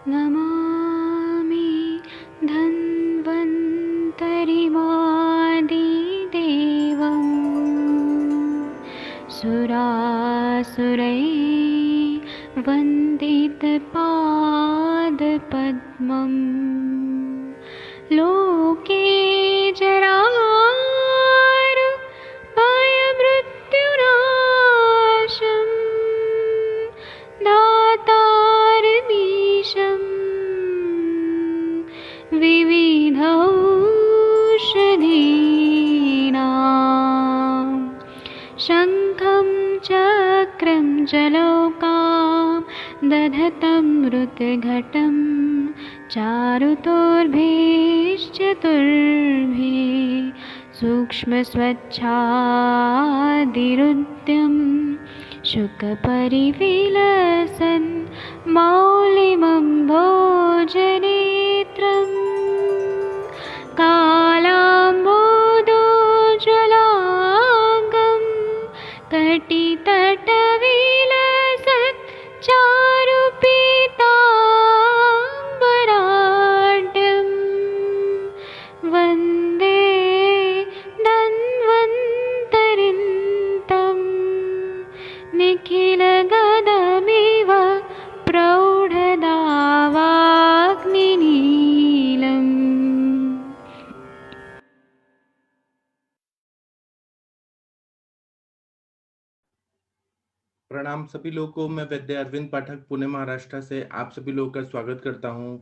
नमामि धन्वन्तरिमादिदेवं सुरासुरैर्वन्दितपादपद्मं लोके जरामृत्युनाशं दातारमीशं विविधौषधीनां शङ्खं चक्रं जलौकां दधतं मृतघटं चारुतोर्भिश्चतुर्भिः सूक्ष्मस्वच्छादिरुद्यं शुकपरिविलसन् मौलिमं भोजनेत्रम् कालाम्बोदोज्ज्वलाङ्गं कटितटविलसत् चारुपीताम्बराढ्यं वन्दे धन्वन्तरिन्तं निखिलगदमिव प्रौढदावाग्निनीलम्। प्रणाम सभी लोगों को। मैं वैद्य अरविंद पाठक पुणे महाराष्ट्र से आप सभी लोगों का स्वागत करता हूं।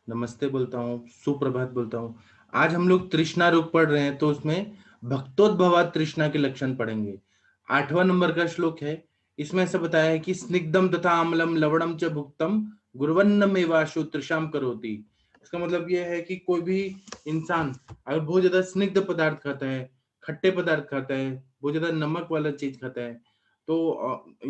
नमस्ते बोलता हूं, सुप्रभात बोलता हूं। आज हम लोग तृष्णा रोग पढ़ रहे हैं, तो उसमें भक्तोद्भवा तृष्णा के लक्षण पढ़ेंगे। 8वां नंबर का श्लोक है। इसमें ऐसा बताया है कि स्निग्धम तथा अम्लम लवणम च भुक्तम गुरुवन्नमेवाशु तृषाम करोति। इसका मतलब यह है कि कोई भी इंसान अगर बहुत ज्यादा स्निग्ध पदार्थ खाता है, खट्टे पदार्थ खाता है, बहुत ज्यादा नमक वाला चीज खाता है, तो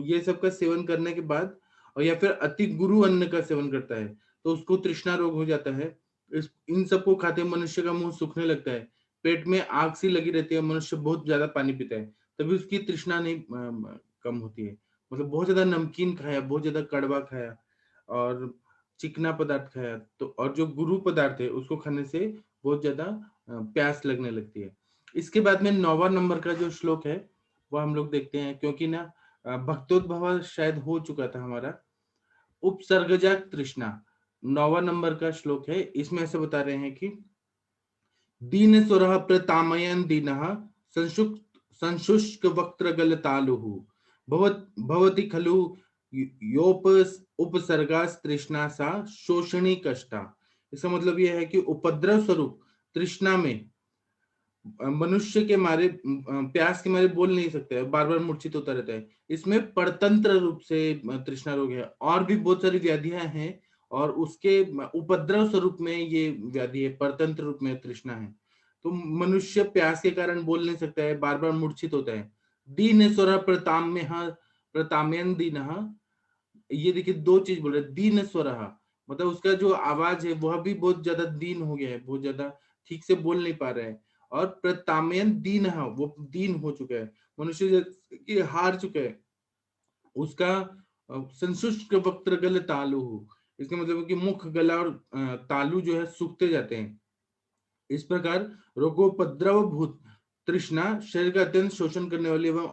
ये सब का सेवन करने के बाद और या फिर अति गुरु अन्न का सेवन करता है तो उसको तृष्णा रोग हो जाता है। इन सबको खाते मनुष्य का मुंह सूखने लगता है, पेट में आग सी लगी रहती है, मनुष्य बहुत ज्यादा पानी पीता है तभी उसकी तृष्णा नहीं कम होती है। मतलब बहुत ज्यादा नमकीन खाया, बहुत ज्यादा कड़वा खाया और चिकना पदार्थ खाया तो, और जो गुरु पदार्थ है उसको खाने से बहुत ज्यादा प्यास लगने लगती है। इसके बाद में 9वां नंबर का जो श्लोक है वो हम लोग देखते हैं, क्योंकि ना भक्तोद्भव शायद हो चुका था हमारा। उपसर्गजा तृष्णा 9वां नंबर का श्लोक है। इसमें ऐसे बता रहे हैं कि दीन सुरः प्रतामयन दीनः संशुष्क वक्त्रगल तालुः भवति खलु योप उपसर्गा तृष्णा सा शोषणी कष्टा। इसका मतलब यह है कि उपद्रव स्वरूप तृष्णा में मनुष्य के मारे प्यास के मारे बोल नहीं सकता है, बार बार मूर्छित होता रहता है। इसमें परतंत्र रूप से तृष्णा रोग है, और भी बहुत सारी व्याधियां हैं और उसके उपद्रव स्वरूप में ये व्याधि है, परतंत्र रूप में तृष्णा है। तो मनुष्य प्यास के कारण बोल नहीं सकता है, बार बार मूर्छित होता है। दीन स्वर प्रताम्यन दीन, ये देखिए दो चीज बोल रहे, दीन स्वर मतलब उसका जो आवाज है वह भी बहुत ज्यादा दीन हो गया है, बहुत ज्यादा ठीक से बोल नहीं पा रहा है। और प्रताम्यन दीन है, वो दीन हो चुका है, मनुष्य ये हार चुका है। उसका संशुष्क वक्त्र गल तालु, इसका मतलब है कि मुख गला और तालु जो है सूखते जाते हैं। इस प्रकार रोगोपद्रव भूत तृष्णा शरीर का अत्यंत शोषण करने वाली एवं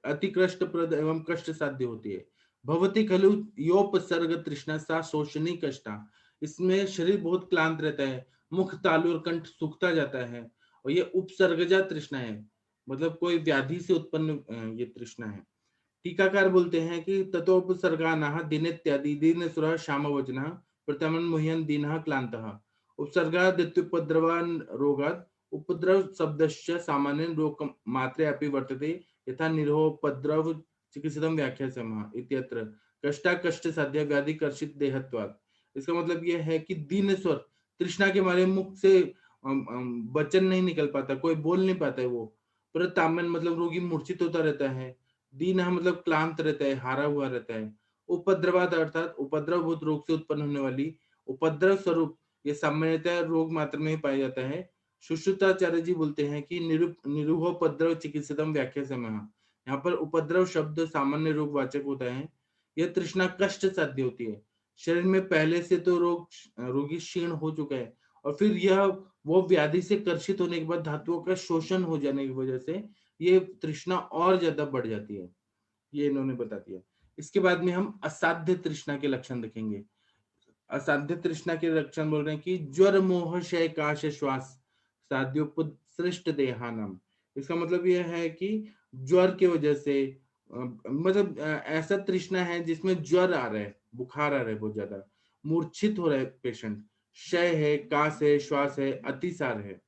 अति कष्टप्रद एवं कष्ट साध्य होती है। भवती खलु योपसर्ग तृष्णा सा शोषणी कष्टा, इसमें शरीर बहुत क्लांत रहता है, मुख तालु और कंठ सूखता जाता है, और ये उपसर्गजा तृष्णा है, मतलब कोई व्याधि से उत्पन्न ये तृष्णा है। टीकाकार बोलते हैं कि ततोपसर्गानाः दिनेत्यादि दीन सुरः श्याम वचनः प्रथमन मुह्यन दीनः क्लान्तः उपसर्गादित्युपद्रवान् रोगात् उपद्रव शब्दस्य सामान्य रोग मात्रे अपि वर्तते यथा निरोपद्रव चिकित्सितम व्याख्यास्यामः इत्यत्र कष्टा कष्ट साध्य व्याधि कर्षित देहत्वात्। इसका मतलब यह है कि दीन स्वर तृष्णा के मारे मुख से वचन नहीं निकल पाता, कोई बोल नहीं पाता है वो। प्रतामन मतलब रोगी मूर्छित होता रहता है, दीन मतलब क्लांत रहता है, हारा हुआ रहता है। उपद्रवाद अर्थात उपद्रवभूत रोग से उत्पन्न होने वाली उपद्रव स्वरूप ये सामान्यतः रोग मात्र में ही पाया जाता है। सुश्रुताचार्य जी बोलते हैं कि निरूहोपद्रव चिकित्सितम व्याख्या समय, यहाँ पर उपद्रव शब्द सामान्य रोग वाचक होता है। यह तृष्णा कष्ट साध्य होती है, शरीर में पहले से तो रोगी क्षीण हो चुका है, और फिर यह वो व्याधि से कर्षित होने के बाद धातुओं का शोषण हो जाने की वजह से ये तृष्णा और ज्यादा बढ़ जाती है। ये इन्होंने बता दिया। इसके बाद में हम असाध्य तृष्णा के लक्षण देखेंगे। असाध्य तृष्णा के लक्षण बोल रहे हैं कि ज्वर मोह क्षय काश श्वास साध्योपसृष्ट देहानम। इसका मतलब यह है कि ज्वर की वजह से मतलब ऐसा तृष्णा है जिसमें ज्वर आ रहा है, बुखार आ रहा है बहुत ज्यादा, मूर्छित हो रहा है पेशेंट, क्षय है, काश है, श्वास है, अतिसार है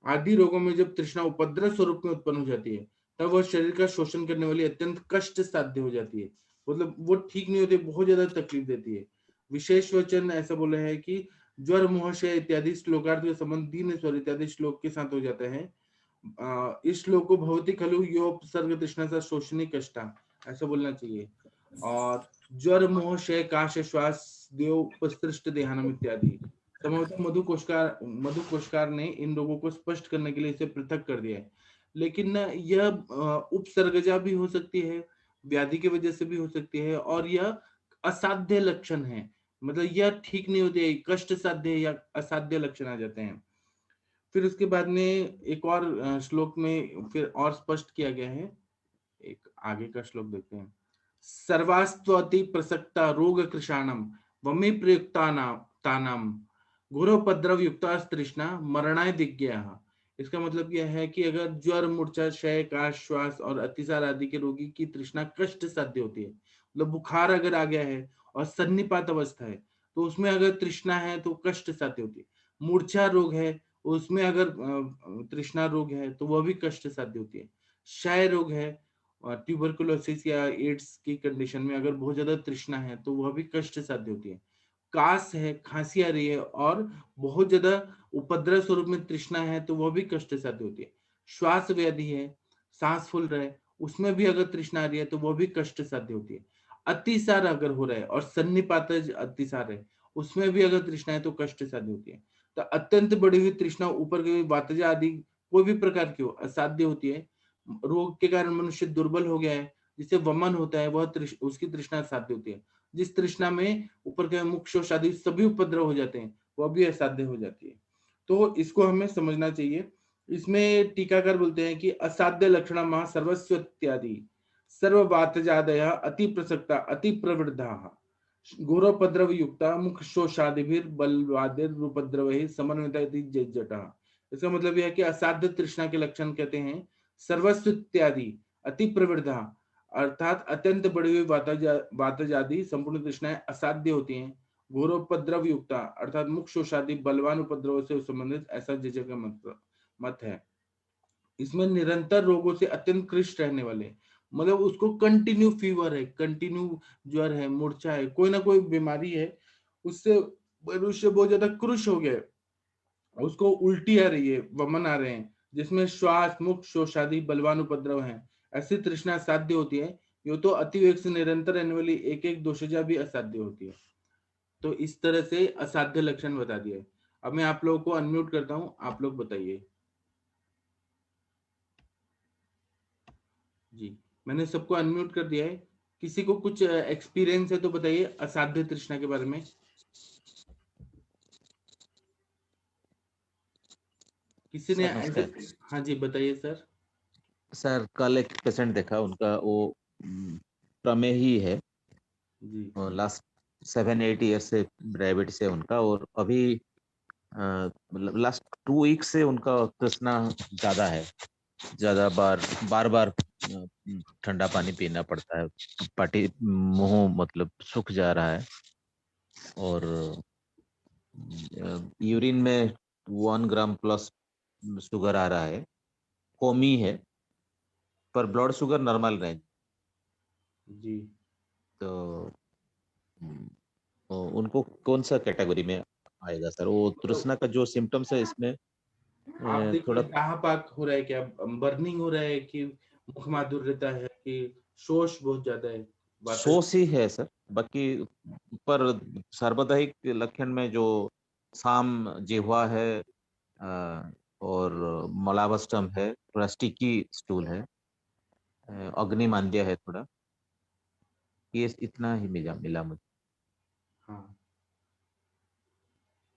आदि रोगों में जब तृष्णा उपद्रव स्वरूप में उत्पन्न हो जाती है, तब वह शरीर का शोषण करने वाली अत्यंत कष्ट साध्य हो जाती है। मतलब वो ठीक नहीं होती, बहुत ज्यादा तकलीफ देती है। विशेष वचन ऐसा बोले हैं कि ज्वर मोहशय इत्यादि श्लोकार्थ के संबंध दीन स्वर इत्यादि श्लोक के साथ हो जाते हैं। इस श्लोक को भवती खलु योपसर्ग तृष्णा सा शोषणी कष्टा ऐसा बोलना चाहिए। और ज्वर मोह क्षय काश श्वास देव उपसृष्ट देहानम इत्यादि। संभवतः मधु कोशकार ने इन लोगों को स्पष्ट करने के लिए इसे पृथक कर दिया है। लेकिन यह उपसर्गजा भी हो सकती है, व्याधि की वजह से भी हो सकती है, और यह असाध्य लक्षण है, मतलब यह ठीक नहीं होते, कष्ट साध्य या असाध्य लक्षण आ जाते हैं। फिर उसके बाद में एक और श्लोक में फिर और स्पष्ट किया गया है। एक आगे का श्लोक देखते हैं। सर्वास्त्वति प्रसक्ता रोग कृषाणम वमे प्रयुक्ता तानाम घोरोपद्रव युक्ता तृष्णा मरणाय दिग्गया। इसका मतलब यह है कि अगर ज्वर मूर्छा क्षय काश श्वास और अतिसार आदि के रोगी की तृष्णा कष्ट साध्य होती है, मतलब बुखार अगर आ गया है और सन्निपात अवस्था है तो उसमें अगर तृष्णा है तो कष्ट साध्य होती है। मूर्छा रोग है उसमें अगर तृष्णा रोग है तो वह भी कष्ट साध्य होती है। क्षय रोग है और ट्यूबरकुलोसिस या एड्स की कंडीशन में अगर बहुत ज्यादा तृष्णा है तो वह भी कष्ट साध्य होती है। कास है, खांसी आ रही है और बहुत ज्यादा उपद्रव स्वरूप में तृष्णा है तो वह भी कष्ट साध्य होती है। श्वास व्याधि है, सांस फूल रहा है, उसमें भी अगर तृष्णा आ रही है तो वह भी कष्ट साध्य होती है। अतिसार अगर हो रहा है और सन्निपात अतिसार है उसमें भी अगर तृष्णा है तो कष्ट साध्य होती है। तो अत्यंत बढ़ी हुई तृष्णा ऊपर की वातजा आदि कोई भी प्रकार की हो असाध्य होती है। रोग के कारण मनुष्य दुर्बल हो गया है, जिससे वमन होता है, वह उसकी तृष्णा साध्य होती है। जिस तृष्णा में ऊपर के मुख शोष आदि सभी उपद्रव हो जाते हैं वह भी असाध्य हो जाती है। तो इसको हमें समझना चाहिए। इसमें टीकाकार बोलते हैं कि असाध्य लक्षण महा सर्वस्व इत्यादि सर्ववातजादय अति प्रसक्ता अति प्रवृद्धा घोरोपद्रव युक्ता मुख शोषादिभिर बलवादिर उपद्रव समन्वित जटा। इसका मतलब यह है कि असाध्य तृष्णा के लक्षण कहते हैं सर्वस्व इत्यादि अति प्रवृद्धा, अर्थात अत्यंत बढ़ी हुई वातज आदि संपूर्ण तृष्णाएं असाध्य होती हैं। घोरोपद्रव युक्ता अर्थात मुख शोषादि बलवान उपद्रव से संबंधित ऐसा जज का मत है। इसमें निरंतर रोगों से अत्यंत क्लिष्ट रहने वाले, मतलब उसको कंटिन्यू फीवर है, कंटिन्यू ज्वर है, मूर्छा है, कोई ना कोई बीमारी है, उससे मनुष्य बहुत ज्यादा क्रुश हो गया, उसको उल्टी आ रही है, वमन आ रहे हैं, जिसमें श्वास मुख शोषादि बलवान उपद्रव है, ऐसी तृष्णा साध्य होती है। यो तो अतिवेग से निरंतर रहने वाली एक एक दोषजा भी असाध्य होती है। तो इस तरह से असाध्य लक्षण बता दिए। अब मैं आप लोगों को अनम्यूट करता हूं, आप लोग बताइए। जी, मैंने सबको अनम्यूट कर दिया है। किसी को कुछ एक्सपीरियंस है तो बताइए असाध्य तृष्णा के बारे में। किसी ने सर ऐसे, नमस्कार। हाँ जी बताइए सर। सर कल एक पेशेंट देखा, उनका वो प्रमेय ही है, जी लास्ट 7-8 ईयर से डायबिटीज है उनका, और अभी मतलब लास्ट 2 वीक से उनका तृष्णा ज्यादा है, ज्यादा बार बार ठंडा पानी पीना पड़ता है, पाटी मुंह मतलब सूख जा रहा है, और यूरिन में 1 ग्राम प्लस शुगर आ रहा है, कमी है, पर ब्लड शुगर नॉर्मल रेंज। जी तो उनको कौन सा कैटेगरी में आएगा सर? वो तो तृष्णा का जो सिम्टम्स है इसमें आप थोड़ा देखिए दाह पाक हो रहा है क्या, बर्निंग हो रहा है कि मुख माधुर्यता है कि शोष बहुत ज्यादा है, वातज। सोच ही है सर, बाकी पर सार्वधायिक लक्षण में जो साम जिह्वा है, अ, और मलावस्टम है, थोड़ा स्टिकी स्टूल है, अग्निमांद्य है थोड़ा, ये इतना ही मिला मिला मुझे। हाँ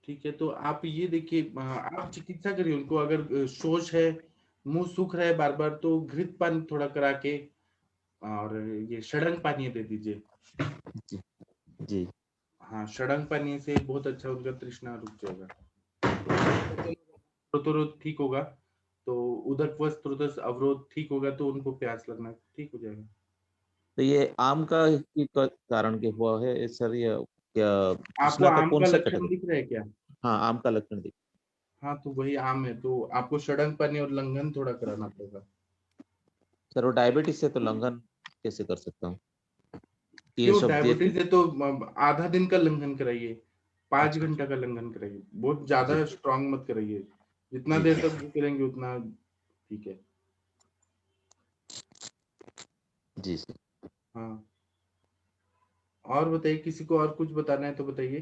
ठीक है, तो आप ये देखिए, आप चिकित्सा करिए उनको। अगर शौच है, मुंह सूख रहा है बार बार, तो घृत पान थोड़ा करा के और ये षडंग पानी दे दीजिए। जी जी। हाँ, षडंग पानी से बहुत अच्छा उनका तृष्णा रुक जाएगा, प्रतिरोध ठीक होगा, तो उदक स्रोतस अवरोध ठीक होगा, तो उनको प्यास लगना ठीक हो जाएगा। तो ये आम का ही कारण के हुआ है सर, या क्या आपको तृष्णा का आम कौन का सा लक्षण कैटेगरी? दिख रहा है क्या? हाँ, आम का लक्षण दिख। हाँ, तो वही आम है, तो आपको षडंग पानी और लंघन थोड़ा कराना पड़ेगा। सर वो डायबिटीज से तो लंघन कैसे कर सकता हूँ? ये क्यों, शब्द डायबिटीज है तो आधा दिन का लंघन कराइए, 5 घंटा का लंघन कराइए, बहुत ज्यादा जी स्ट्रांग मत कराइए, जितना जी देर तक भूखे रहेंगे उतना ठीक है। जी सर। हाँ, और बताइए, किसी को और कुछ बताना है तो बताइए।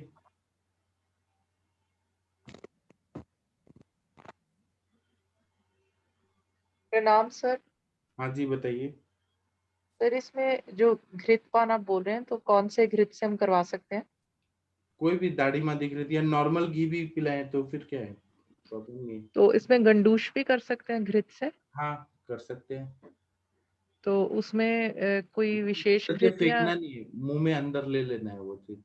प्रणाम सर। हाँ जी, बताइए। सर इसमें जो घृत पान आप बोल रहे हैं तो कौन से घृत से हम करवा सकते हैं? कोई भी दाढ़ी माँ दिख रही थी, या नॉर्मल घी भी पिलाएं तो फिर क्या है, प्रॉब्लम नहीं है। तो इसमें गंडूश भी कर सकते हैं घृत से? हाँ, कर सकते हैं। तो उसमें कोई विशेष करके घृत या? फेंकना नहीं है, मुंह में अंदर ले लेना है वो चीज।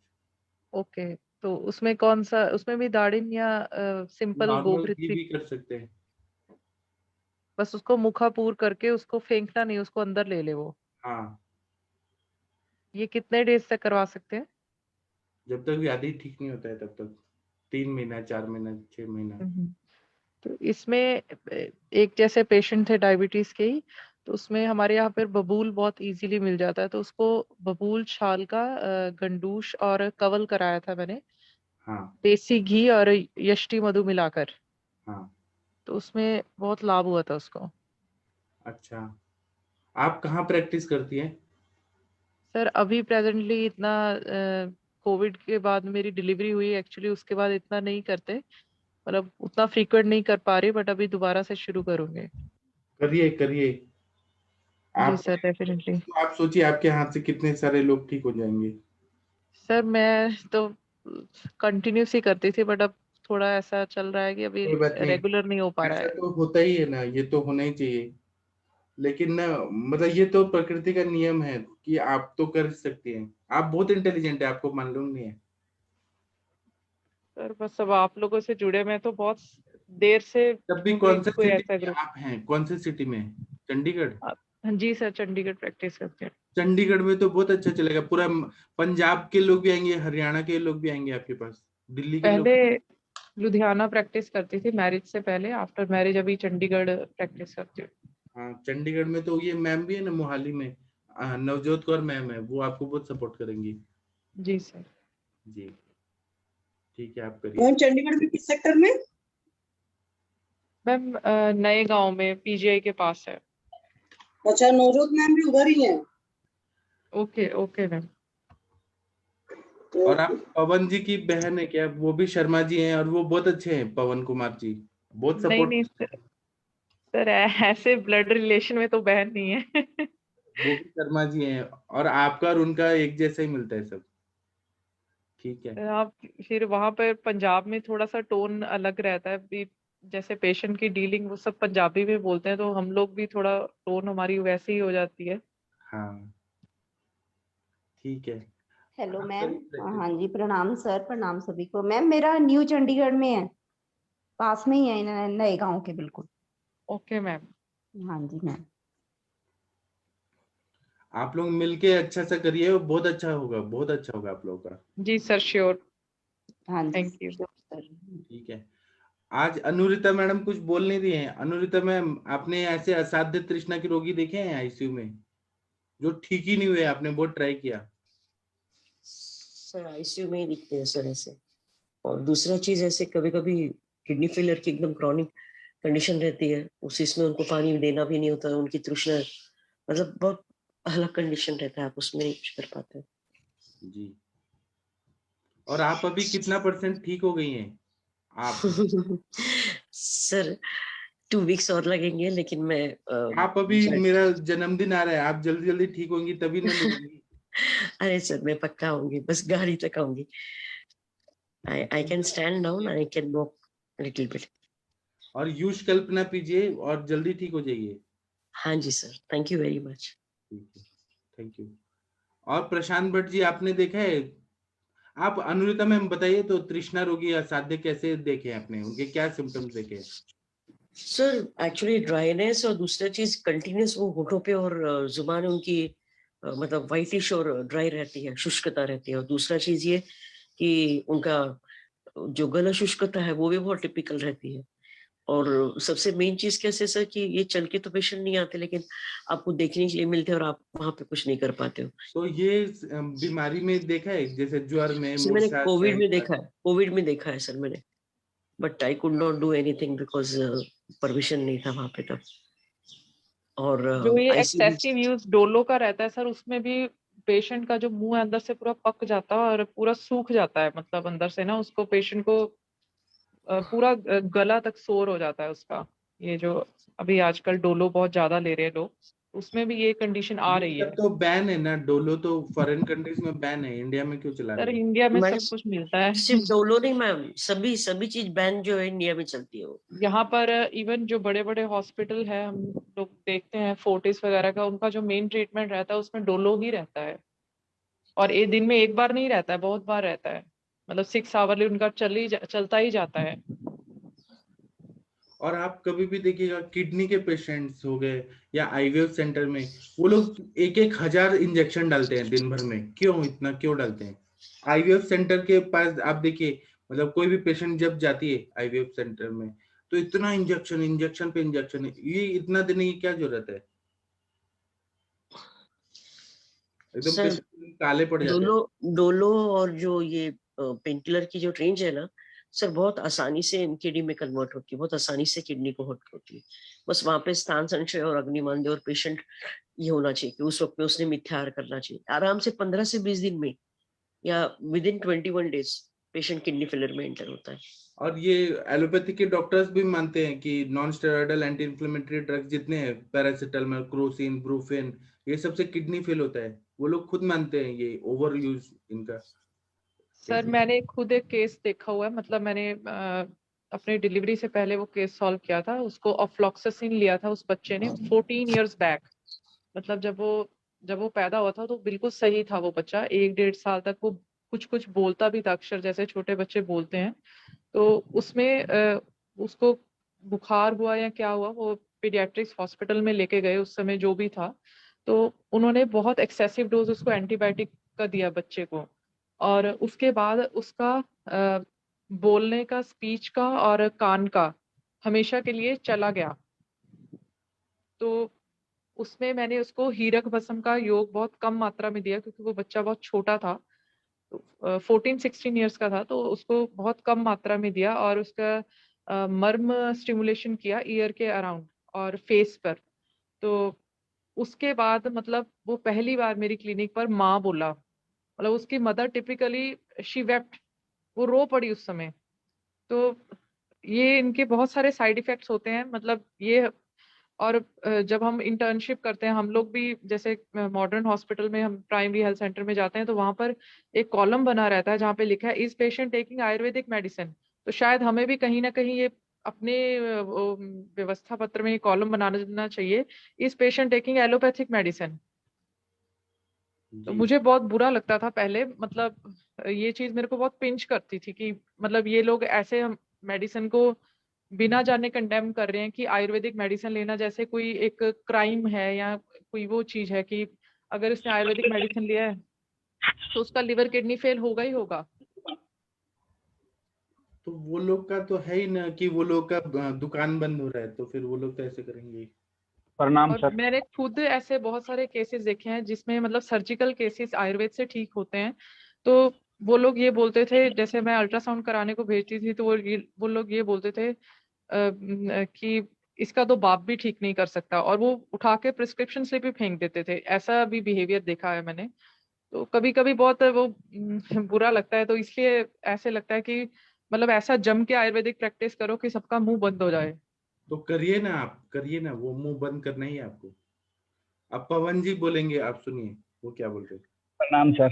ओके, तो उसमें कौन सा, उसमें भी दाढ़िम या सिंपल नॉर्मल गोघृत घी भी? भी कर सकते हैं। बस उसको मुखापूर करके उसको फेंकना नहीं, उसको अंदर ले ले वो? हाँ, ये कितने डेज तक करवा सकते हैं? जब तक व्याधि ठीक नहीं होता है तब तक, 3 महीना, 4 महीना, 6 महीना। हम्म। तो इसमें एक जैसे पेशेंट थे डायबिटीज के ही, तो उसमें हमारे यहाँ पर बबूल बहुत इजीली मिल जाता है, तो उसको बबूल छाल का गंडूश और कवल कराया था मैंने, हाँ देसी घी और यष्टि मधु मिलाकर। हाँ। तो उसमें बहुत लाभ हुआ था उसको। अच्छा, आप कहाँ प्रैक्टिस करती हैं? सर अभी प्रेजेंटली इतना, कोविड के बाद मेरी डिलीवरी हुई एक्चुअली, उसके बाद इतना नहीं करते, मतलब उतना फ्रीक्वेंट नहीं कर पा रही, बट अभी दोबारा से शुरू करूंगे। करिए करिए। जी आप सर, डेफिनेटली। तो आप सोचिए, आपके हाथ से कितने सारे लोग ठीक हो जाएंगे। सर मैं तो कंटिन्यूस ही करती थी, बट अब थोड़ा ऐसा चल रहा है कि अभी कोई बात नहीं, रेगुलर नहीं हो पा रहा ऐसा है। तो होता ही है ना, ये तो होना ही चाहिए। लेकिन ना, मतलब ये तो प्रकृति का नियम है कि आप तो कर सकती हैं। आप बहुत इंटेलिजेंट है, आपको मालूम नहीं है। सर बस अब आप लोगों से जुड़े, मैं तो बहुत देर से तब भी जुड़ी कौन से कोई सिटी ऐसा में ग्रुप। आप हैं, कौन से सिटी में? चंडीगढ़? हाँ जी सर, चंडीगढ़ प्रैक्टिस करते हैं। चंडीगढ़ में तो बहुत अच्छा चलेगा, पूरा पंजाब के लोग भी आएंगे, हरियाणा के लोग भी आएंगे आपके पास, दिल्ली के लोग। पहले लुधियाना प्रैक्टिस करती थी मैरिज से पहले, आफ्टर मैरिज अभी चंडीगढ़ प्रैक्टिस करती हूँ। हाँ, चंडीगढ़ में तो ये मैम भी है ना, मोहाली में, नवजोत कौर मैम है, वो आपको बहुत सपोर्ट करेंगी। जी सर। जी, ठीक है, आप करिए। कौन चंडीगढ़ में किस सेक्टर में? मैम नए गांव में पीजीआई के पास है। अच्छा, नवजोत मैम भी उधर ही हैं। Okay okay ma'am. तो और आप पवन जी की बहन है क्या? वो भी शर्मा जी हैं, और वो बहुत अच्छे हैं, पवन कुमार जी, बहुत नहीं सपोर्ट। नहीं सर, सर ऐसे ब्लड रिलेशन में तो बहन नहीं है। वो भी शर्मा जी हैं, और आपका और उनका एक जैसा ही मिलता है सब। ठीक है। आप फिर वहां पर पंजाब में थोड़ा सा टोन अलग रहता है भी, जैसे पेशेंट की डीलिंग वो सब पंजाबी में बोलते हैं, तो हम लोग भी थोड़ा टोन हमारी वैसे ही हो जाती है। हाँ, ठीक है, हेलो आप मैम। करिए प्रैक्टिस। हाँ जी, प्रणाम सर, प्रणाम सभी को। मैम मेरा न्यू चंडीगढ़ में है, पास में ही है, नए गांव के बिल्कुल। Okay ma'am. हाँ जी मैम। आप लोग मिलके अच्छा सा करिए, वो बहुत अच्छा होगा, बहुत अच्छा होगा आप लोगों का। जी सर, श्योर। हाँ जी थैंक यू। sure, sir. ठीक है। आज अनुरिता मैडम कुछ बोल नहीं रही हैं। अनुरिता मैम, आपने ऐसे असाध्य तृष्णा के रोगी देखे हैं आईसीयू में, जो ठीक ही नहीं हुए? आपने बहुत ट्राई किया। सर आईसीयू में ही दिखते हैं सर ऐसे। और दूसरा चीज, ऐसे कभी कभी किडनी फेलियर की एकदम क्रॉनिक कंडीशन रहती है, उस इसमें उनको पानी देना भी नहीं होता, उनकी तृष्णा, मतलब बहुत अलग कंडीशन रहता है, आप उसमें नहीं कुछ कर पाते। जी, और आप अभी कितना % ठीक हो गई हैं आप? सर 2 वीक्स और लगेंगे, लेकिन मैं आप अभी, मेरा जन्मदिन आ रहा है, आप जल्दी जल्दी ठीक होंगी तभी ना मिलेंगी। अरे सर मैं पक्का आऊंगी, बस गाड़ी तक आऊंगी। I can stand down, I can walk little bit. और यूश कल्पना पीजिए और जल्दी ठीक हो जाइए। हाँ जी sir, thank you very much. ठीक है, थैंक यू। और प्रशांत भट्ट जी आपने देखा है? आप अनुरिता मैम बताइए तो, तृष्णा रोगी असाध्य कैसे देखे आपने, उनके क्या सिम्टम्स देखे? सर एक्चुअली ड्राइनेस और दूसरा चीज कंटिन्यूस वो होठों पे और जुबान उनकी मतलब वाइटिश और ड्राई रहती है, शुष्कता रहती है। और दूसरा चीज ये कि उनका जो गला शुष्कता है वो भी बहुत टिपिकल रहती है। और सबसे मेन चीज कैसे सर कि ये चल के तो पेशेंट नहीं आते, लेकिन आपको देखने के लिए मिलते हैं और आप वहां पे कुछ नहीं कर पाते हो। तो ये बीमारी में देखा है, जैसे ज्वर में, सर मैंने मूर्छा, कोविड में सहजता? देखा है, कोविड में देखा है सर मैंने, but I could not do anything because permission नहीं था वहां पे तब। और जो ये आईसीयू एक्सेसिव यूज डोलो का रहता है सर, उसमें भी पेशेंट का जो मुंह है अंदर से पूरा पक जाता है और पूरा सूख जाता है, मतलब अंदर से ना उसको पेशेंट को पूरा गला तक सोर हो जाता है उसका। ये जो अभी आजकल डोलो बहुत ज्यादा ले रहे हैं लोग, उसमें भी ये कंडीशन आ ये रही सब है। तो बैन है ना, डोलो तो फॉरेन कंट्रीज में बैन है, इंडिया में क्यों चला सर रहे हैं? इंडिया में मैडम सब कुछ मिलता है। सिर्फ डोलो नहीं मैम, सभी सभी चीज बैन जो है इंडिया में चलती है वो। यहाँ पर इवन जो बड़े बड़े हॉस्पिटल है, हम लोग देखते हैं फोर्टिस वगैरह का, उनका जो मेन ट्रीटमेंट रहता है उसमें डोलो ही रहता है। और ये दिन में एक बार नहीं रहता है, बहुत बार रहता है, मतलब 6 आवरली उनका चलता ही जाता है। और आप कभी भी देखिएगा, किडनी के पेशेंट्स हो गए या आईवीएफ सेंटर में, वो लोग 1,000 इंजेक्शन डालते हैं दिन भर में। क्यों इतना क्यों डालते हैं? आईवीएफ सेंटर के पास आप देखिए, मतलब कोई भी पेशेंट जब जाती है आईवीएफ सेंटर में, तो इतना इंजेक्शन, इंजेक्शन पे इंजेक्शन, ये इतना देने की क्या जरूरत है? एकदम सर पेशेंट काले पड़ जाते हैं। डोलो डोलो और जो ये पेनकिलर की जो रेंज है ना सर, बहुत आसानी से किडनी में कन्वर्ट होती है, बहुत आसानी से किडनी को हर्ट होती है। बस वहां पे स्थान संशय और अग्निमान दे और पेशेंट ये होना चाहिए कि उस वक्त में उसने मिथ्याहार करना चाहिए। आराम से 15 से 20 दिन में या with in 21 days patient kidney failure में एंटर होता है। और ये एलोपैथी के डॉक्टर्स भी मानते हैं कि non steroidal anti inflammatory drugs जितने हैं, पैरासिटामोल, क्रोसिन, ब्रूफेन, ये सबसे किडनी फेल होता है। वो लोग खुद मानते हैं ये ओवर यूज इनका। सर मैंने खुद एक केस देखा हुआ है, मतलब मैंने अपने डिलीवरी से पहले वो केस सॉल्व किया था। उसको ऑफ्लॉक्सासिन लिया था उस बच्चे ने 14 इयर्स बैक। मतलब जब वो पैदा हुआ था तो बिल्कुल सही था वो बच्चा, 1 डेढ़ साल तक वो कुछ कुछ बोलता भी था, अक्षर जैसे छोटे बच्चे बोलते हैं। तो उसमें उसको बुखार हुआ या क्या हुआ, वो पीडियाट्रिक्स हॉस्पिटल में लेके गए उस समय जो भी था। तो उन्होंने बहुत एक्सेसिव डोज उसको एंटीबायोटिक का दिया बच्चे को। और उसके बाद उसका बोलने का, स्पीच का और कान का हमेशा के लिए चला गया। तो उसमें मैंने उसको हीरक भस्म का योग बहुत कम मात्रा में दिया, क्योंकि वो बच्चा बहुत छोटा था, 14-16 ईयर्स का था। तो उसको बहुत कम मात्रा में दिया और उसका मर्म स्टिमुलेशन किया ईयर के अराउंड और फेस पर। तो उसके बाद मतलब वो पहली बार मेरी क्लिनिक पर माँ बोला। मतलब उसकी मदर टिपिकली शी वेप्ट, वो रो पड़ी उस समय। तो ये इनके बहुत सारे साइड इफेक्ट्स होते हैं, मतलब ये। और जब हम इंटर्नशिप करते हैं हम लोग भी, जैसे मॉडर्न हॉस्पिटल में हम प्राइमरी हेल्थ सेंटर में जाते हैं, तो वहां पर एक कॉलम बना रहता है जहाँ पे लिखा है is patient taking Ayurvedic medicine. तो शायद हमें भी कहीं ना कहीं ये अपने वो, व्यवस्था पत्र में ये कॉलम बनाना चाहिए, is patient taking allopathic medicine. तो जी। मुझे बहुत बुरा लगता था पहले, मतलब ये चीज मेरे को बहुत पिंच करती थी कि मतलब ये लोग ऐसे मेडिसिन को बिना जाने कंडेम कर रहे हैं कि आयुर्वेदिक मेडिसिन लेना जैसे कोई एक क्राइम है, या कोई वो चीज है कि अगर इसने आयुर्वेदिक मेडिसिन लिया है तो उसका लिवर किडनी फेल होगा ही होगा। तो वो लोग का तो है ही ना कि वो लोग का दुकान बंद हो रहा है, तो फिर वो लोग तो ऐसे करेंगे। प्रणाम और सर। मैंने खुद ऐसे बहुत सारे केसेस देखे हैं जिसमें मतलब सर्जिकल केसेस आयुर्वेद से ठीक होते हैं। तो वो लोग ये बोलते थे, जैसे मैं अल्ट्रासाउंड कराने को भेजती थी तो वो लोग ये बोलते थे कि इसका तो बाप भी ठीक नहीं कर सकता, और वो उठा के प्रिस्क्रिप्शन स्लिप भी फेंक देते थे। ऐसा भी बिहेवियर देखा है मैंने। तो कभी कभी बहुत वो बुरा लगता है, तो इसलिए ऐसे लगता है कि मतलब ऐसा जम के आयुर्वेदिक प्रैक्टिस करो कि सबका मुंह बंद हो जाए। तो करिए ना, आप करिए ना, वो मुंह बंद करना ही है आपको। अब पवन जी बोलेंगे, आप सुनिए वो क्या बोल रहे हैं। प्रणाम सर।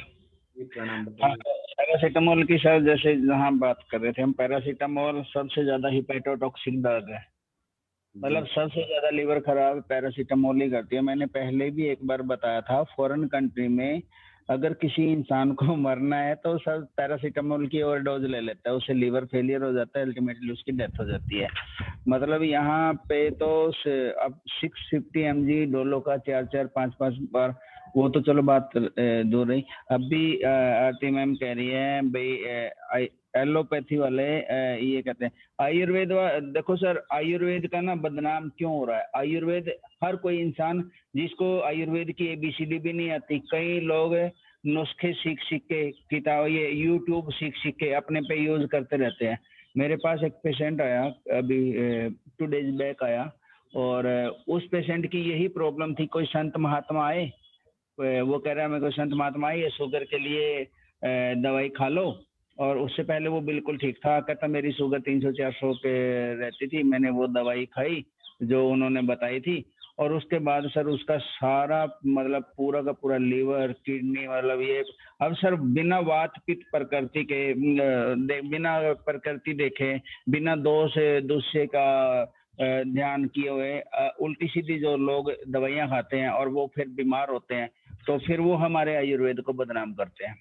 जी प्रणाम, हाँ, बताइए। पैरासीटामोल की सर जैसे जहाँ बात कर रहे थे हम, पैरासीटामोल सबसे ज्यादा हिपैटोटॉक्सिक दर्द है, मतलब जी सबसे ज्यादा लीवर खराब पैरासीटामोल ही करती है। मैंने पहले भी एक बार बताया था, फॉरेन कंट्री में अगर किसी इंसान को मरना है तो सब पैरासीटामोल की ओवरडोज ले लेता है, उससे लीवर फेलियर हो जाता है, अल्टीमेटली उसकी डेथ हो जाती है। मतलब यहाँ पे तो अब 650 mg डोलो का 4-4 5-5 बार, वो तो चलो बात दूर रही। अभी आरती मैम कह रही है भाई एलोपैथी वाले ये कहते हैं आयुर्वेद देखो सर, आयुर्वेद का ना बदनाम क्यों हो रहा है? आयुर्वेद हर कोई इंसान जिसको आयुर्वेद की ABCD भी नहीं आती, कई लोग नुस्खे सीख सीख के किताब ये यूट्यूब सीख सीख के अपने पे यूज करते रहते हैं। मेरे पास एक पेशेंट आया अभी 2 days बैक आया, और उस पेशेंट की यही प्रॉब्लम थी। कोई संत महात्मा आए, वो कह रहा है मेरे को संत महात्मा आई है शुगर के लिए दवाई खा लो, और उससे पहले वो बिल्कुल ठीक था। कहता मेरी शुगर 300-400 पे रहती थी, मैंने वो दवाई खाई जो उन्होंने बताई थी, और उसके बाद सर उसका सारा मतलब पूरा का पूरा लीवर किडनी मतलब ये अब सर बिना वात पित्त प्रकृति के बिना प्रकृति देखे, बिना दोष दूसरे का ध्यान किए हुए उल्टी सीधी जो लोग दवाइयां खाते हैं और वो फिर बीमार होते हैं, तो फिर वो हमारे आयुर्वेद को बदनाम करते हैं।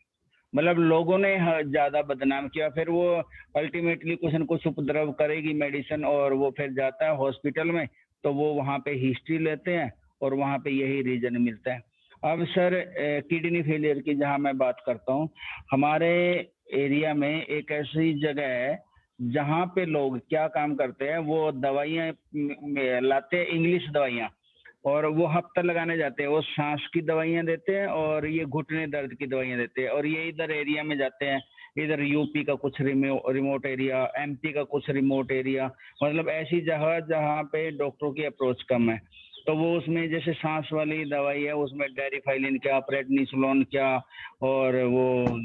मतलब लोगों ने ज्यादा बदनाम किया, फिर वो अल्टीमेटली कुछ न कुछ उपद्रव करेगी मेडिसिन, और वो फिर जाता है हॉस्पिटल में, तो वो वहां पे हिस्ट्री लेते हैं और वहां पे यही रीजन मिलता है। अब सर किडनी फेलियर की जहां मैं बात करता हूँ, हमारे एरिया में एक ऐसी जगह है जहाँ पे लोग क्या काम करते हैं, वो दवाइयाँ लाते हैं, इंग्लिश दवाइयाँ, और वो हफ्ता लगाने जाते हैं। वो सांस की दवाइयाँ देते हैं और ये घुटने दर्द की दवाइयाँ देते हैं, और ये इधर एरिया में जाते हैं, इधर यूपी का कुछ रिमोट एरिया, MP का कुछ रिमोट एरिया, मतलब ऐसी जगह जहाँ पे डॉक्टरों की अप्रोच कम है। तो वो उसमें जैसे सांस वाली दवाई है, उसमें डेरिफाइलिन क्या, प्रेडनिसोलोन क्या, और वो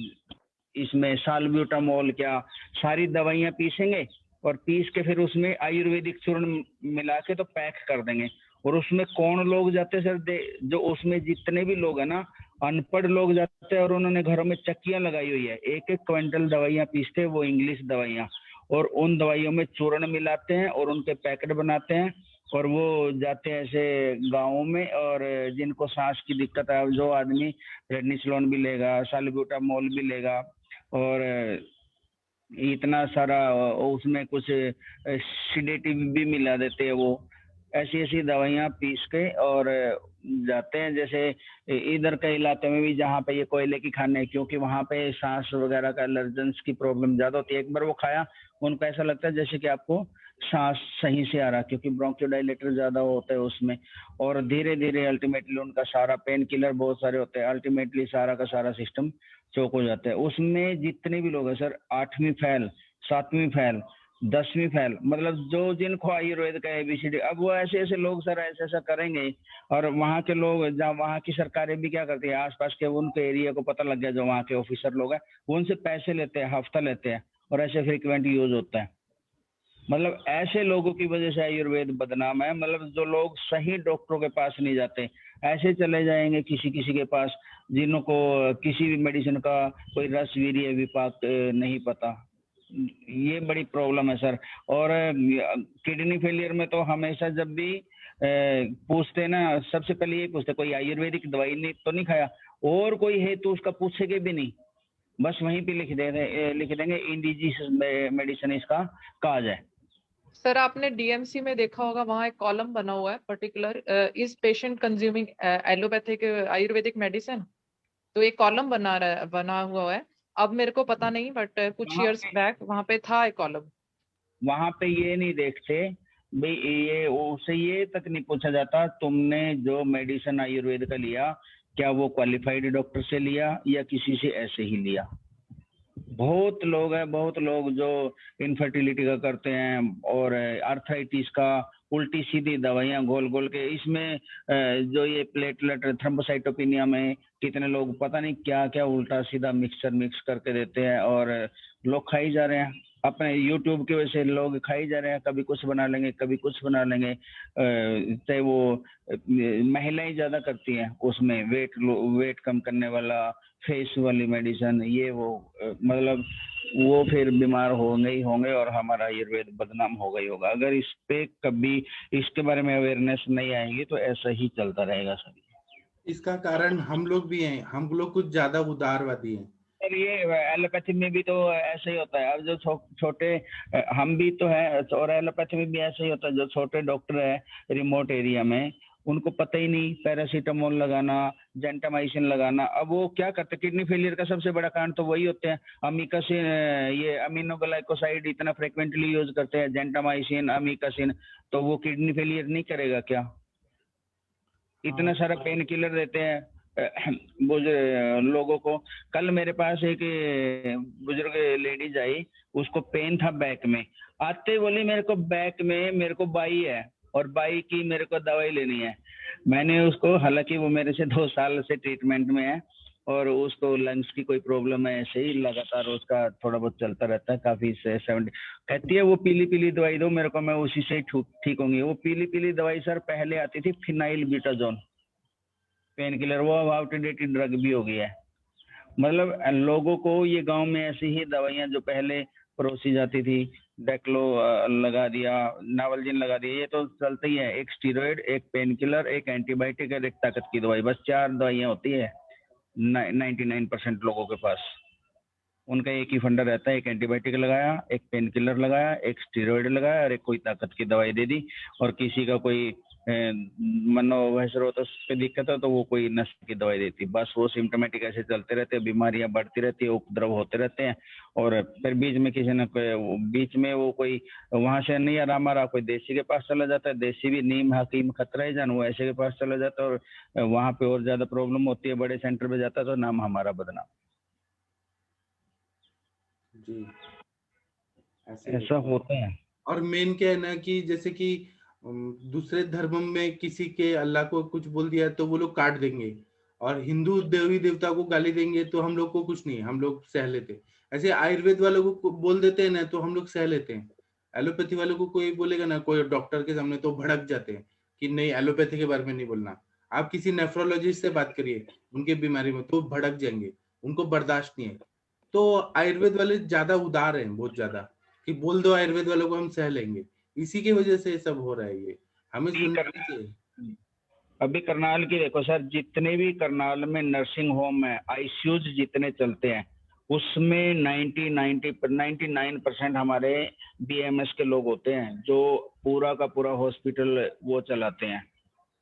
इसमें साल्ब्यूटामोल क्या, सारी दवाइयाँ पीसेंगे, और पीस के फिर उसमें आयुर्वेदिक चूर्ण मिला के तो पैक कर देंगे। और उसमें कौन लोग जाते हैं सर, जो उसमें जितने भी लोग हैं ना, अनपढ़ लोग जाते हैं, और उन्होंने घरों में चक्कियां लगाई हुई है, 1-1 क्विंटल दवाइयाँ पीसते हैं, वो इंग्लिश दवाइयाँ, और उन दवाइयों में चूर्ण मिलाते हैं और उनके पैकेट बनाते हैं, और वो जाते हैं ऐसे गाँवों में, और जिनको सांस की दिक्कत है, जो आदमी प्रेडनिसोलोन भी लेगा, साल्ब्यूटामोल भी लेगा, और इतना सारा उसमें कुछ सिडेटिव भी मिला देते हैं, वो ऐसी ऐसी दवाइयाँ पीस के और जाते हैं। जैसे इधर के इलाके में भी जहाँ पे ये कोयले की खाने है, क्योंकि वहाँ पे सांस वगैरह का एलर्जेंस की प्रॉब्लम ज्यादा होती है। एक बार वो खाया, उनको ऐसा लगता है जैसे कि आपको सांस सही से आ रहा है, क्योंकि ब्रोंकोडायलेटर ज्यादा होता है उसमें, और धीरे धीरे अल्टीमेटली उनका सारा पेन किलर बहुत सारे होते हैं, अल्टीमेटली सारा का सारा सिस्टम चौक हो जाता है। उसमें जितने भी लोग हैं सर, 8वीं फेल, 7वीं फेल, 10वीं फेल, मतलब जो जिनको आयुर्वेद का ABCD, अब वो ऐसे ऐसे लोग सर ऐसा ऐसा करेंगे, और वहाँ के लोग जहाँ वहाँ की सरकारें भी क्या करती है, आसपास के उनके एरिया को पता लग गया, जो वहाँ के ऑफिसर लोग हैं वो उनसे पैसे लेते हैं, हफ्ता लेते हैं, और ऐसे फ्रिक्वेंट यूज होता है। मतलब ऐसे लोगों की वजह से आयुर्वेद बदनाम है। मतलब जो लोग सही डॉक्टरों के पास नहीं जाते, ऐसे चले जाएंगे किसी किसी के पास जिनको किसी भी मेडिसिन का कोई रस वीर्य विपाक नहीं पता। ये बड़ी प्रॉब्लम है सर। और किडनी फेलियर में तो हमेशा जब भी पूछते ना, सबसे पहले ये पूछते कोई आयुर्वेदिक दवाई नहीं तो नहीं खाया, और कोई है तो उसका पूछेंगे भी नहीं, बस वहीं पे लिख देंगे इंडिजीस मेडिसिन इसका काज है। सर आपने DMC में देखा होगा, वहाँ एक कॉलम बना हुआ है particular, is patient consuming allopathic Ayurvedic medicine, तो एक कॉलम बना हुआ है। अब मेरे को पता नहीं, बट कुछ ईयर्स बैक वहाँ पे था एक कॉलम। वहां पे ये नहीं देखते भाई, ये उससे ये तक नहीं पूछा जाता तुमने जो मेडिसिन आयुर्वेद का लिया, क्या वो क्वालिफाइड डॉक्टर से लिया या किसी से ऐसे ही लिया। बहुत लोग जो इनफर्टिलिटी का करते हैं, और आर्थराइटिस का, उल्टी सीधी दवाइयां घोल घोल के, इसमें जो ये प्लेटलेट थ्रोम्बोसाइटोपिनिया में कितने लोग पता नहीं क्या क्या उल्टा सीधा मिक्स करके देते हैं, और लोग खाई जा रहे हैं। अपने यूट्यूब की वजह से लोग खाई जा रहे हैं, कभी कुछ बना लेंगे कभी कुछ बना लेंगे। चाहे वो महिलाएं ज्यादा करती हैं उसमें, वेट कम करने वाला, फेस वाली मेडिसिन, ये वो मतलब वो फिर बीमार होंगे ही होंगे और हमारा आयुर्वेद बदनाम होगा ही होगा। अगर इस पे कभी इसके बारे में अवेयरनेस नहीं आएगी तो ऐसा ही चलता रहेगा सर। इसका कारण हम लोग भी हैं, हम लोग कुछ ज्यादा उदारवादी हैं। सर ये एलोपैथी में भी तो ऐसा ही होता है। अब जो छोटे हम भी तो है, और एलोपैथी में भी ऐसा ही होता है। जो छोटे डॉक्टर है रिमोट एरिया में, उनको पता ही नहीं पैरासीटामोल लगाना, जेंटामाइसिन लगाना। अब वो क्या करते हैं, किडनी फेलियर का सबसे बड़ा कारण तो वही होते हैं। अमीकासिन, ये अमीनोग्लाइकोसाइड इतना फ्रिक्वेंटली यूज करते हैं, जेंटामाइसिन, अमीकासिन, तो वो किडनी फेलियर नहीं करेगा क्या? इतना सारा पेन किलर देते हैं लोगों को। कल मेरे पास एक बुजुर्ग लेडीज आई, उसको पेन था बैक में, आते बोली मेरे को बैक में मेरे को बाई है और बाई की मेरे को दवाई लेनी है। मैंने उसको, हालांकि वो मेरे से 2 साल से ट्रीटमेंट में है और उसको लंग्स की कोई प्रॉब्लम है, ऐसे ही लगातार उसका थोड़ा बहुत चलता रहता है काफी से 70। कहती है वो पीली पीली दवाई दो मेरे को, मैं उसी से ठीक होंगी। वो पीली पीली दवाई सर पहले आती थी फिनाइल बीटाजोन पेन किलर, वो अब आउटडेटेड ड्रग भी हो गया है। मतलब लोगों को ये गांव में ऐसी ही दवाइयां जो पहले परोसी जाती थी, डेक्लो लगा दिया, नावलजिन लगा दिया, ये तो चलता ही है। एक स्टीरॉयड, एक पेन किलर, एक एंटीबायोटिक और एक ताकत की दवाई, बस 4 दवाइयां होती है 99% लोगों के पास। उनका एक ही फंडा रहता है, एक एंटीबायोटिक लगाया, एक पेन किलर लगाया, एक स्टीरॉयड लगाया और एक कोई ताकत की दवाई दे दी। और किसी का कोई मनोवैसरोतस पे दिक्कत है तो वो कोई नशे की दवाई देती। बस वो सिम्टोमेटिक ऐसे चलते रहते हैं, बीमारियां बढ़ती रहती है, उपद्रव होते रहते हैं। और फिर बीच में किसी ने बीच में वो कोई वहां से नहीं आराम आ रहा, कोई देसी के पास चला जाता है, देसी भी नीम हकीम खतरा ही जान, वो ऐसे के पास चला जाता है और वहां पे और ज्यादा प्रॉब्लम होती है। बड़े सेंटर पे जाता है तो नाम हमारा बदनाम। जी ऐसा होता है। और मेन क्या है ना कि जैसे कि दूसरे धर्म में किसी के अल्लाह को कुछ बोल दिया तो वो लोग काट देंगे, और हिंदू देवी देवता को गाली देंगे तो हम लोग को कुछ नहीं, हम लोग सह लेते। ऐसे आयुर्वेद वालों को बोल देते हैं ना तो हम लोग सह लेते हैं। एलोपैथी वालों को कोई बोलेगा ना, कोई डॉक्टर के सामने, तो भड़क जाते हैं कि नहीं एलोपैथी के बारे में नहीं बोलना। आप किसी नेफ्रोलॉजिस्ट से बात करिए उनके बीमारी में, तो भड़क जाएंगे, उनको बर्दाश्त नहीं है। तो आयुर्वेद वाले ज्यादा उदार हैं, बहुत ज्यादा, कि बोल दो आयुर्वेद वालों को हम सह लेंगे। इसी की वजह से सब हो रहा है। ये हमें सुनना चाहिए। अभी करनाल की देखो सर, जितने भी करनाल में नर्सिंग होम है, आईसीयूज जितने चलते हैं, उसमें 99% हमारे बीएमएस के लोग होते हैं जो पूरा का पूरा हॉस्पिटल वो चलाते हैं।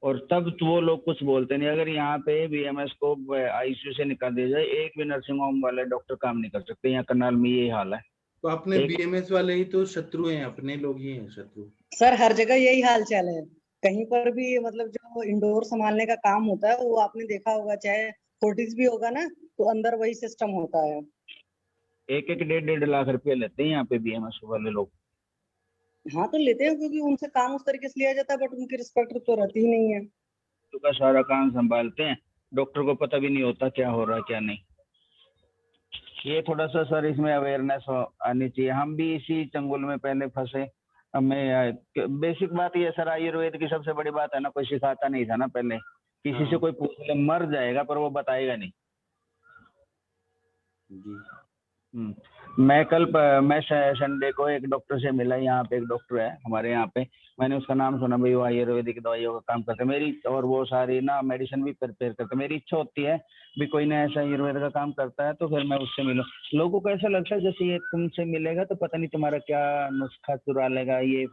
और तब तो वो लोग कुछ बोलते नहीं। अगर यहाँ पे बीएमएस को आईसीयू से निकाल दिया जाए, एक भी नर्सिंग होम वाले डॉक्टर काम नहीं कर सकते। यहाँ करनाल में यही हाल है। तो अपने बीएमएस वाले ही तो शत्रु हैं, अपने लोग ही हैं शत्रु। सर हर जगह यही हाल चाल है, कहीं पर भी मतलब जो इंडोर संभालने का काम होता है वो आपने देखा होगा, चाहे फोर्टिस भी होगा ना तो अंदर वही सिस्टम होता है। 1-1, 1.5 लाख लेते हैं यहाँ पे बीएमएस वाले लोग। हाँ तो लेते हैं क्योंकि उनसे काम उस तरीके से लिया जाता है, बट उनकी रिस्पेक्ट तो रहती ही नहीं है। उनका सारा काम संभालते हैं, डॉक्टर को पता भी नहीं होता क्या हो रहा है क्या नहीं। ये थोड़ा सा सर इसमें अवेयरनेस आनी चाहिए। हम भी इसी चंगुल में पहले फंसे। हमें बेसिक बात ये सर, आयुर्वेद की सबसे बड़ी बात है ना, कोई सिखाता नहीं था ना पहले। किसी से कोई पूछ ले मर जाएगा पर वो बताएगा नहीं जी। मैं संडे को एक डॉक्टर से मिला, यहाँ पे एक डॉक्टर है हमारे यहाँ पे। मैंने उसका नाम सुना, भाई वो आयुर्वेदिक दवाइयों का काम करते हैं मेरी, और वो सारी ना मेडिसिन भी प्रिपेयर करते। मेरी इच्छा होती है भी कोई ना ऐसा आयुर्वेद का काम करता है तो फिर मैं उससे मिलूं। लोगों को ऐसा लगता है जैसे ये तुमसे मिलेगा तो पता नहीं तुम्हारा क्या नुस्खा चुरा लेगा ये।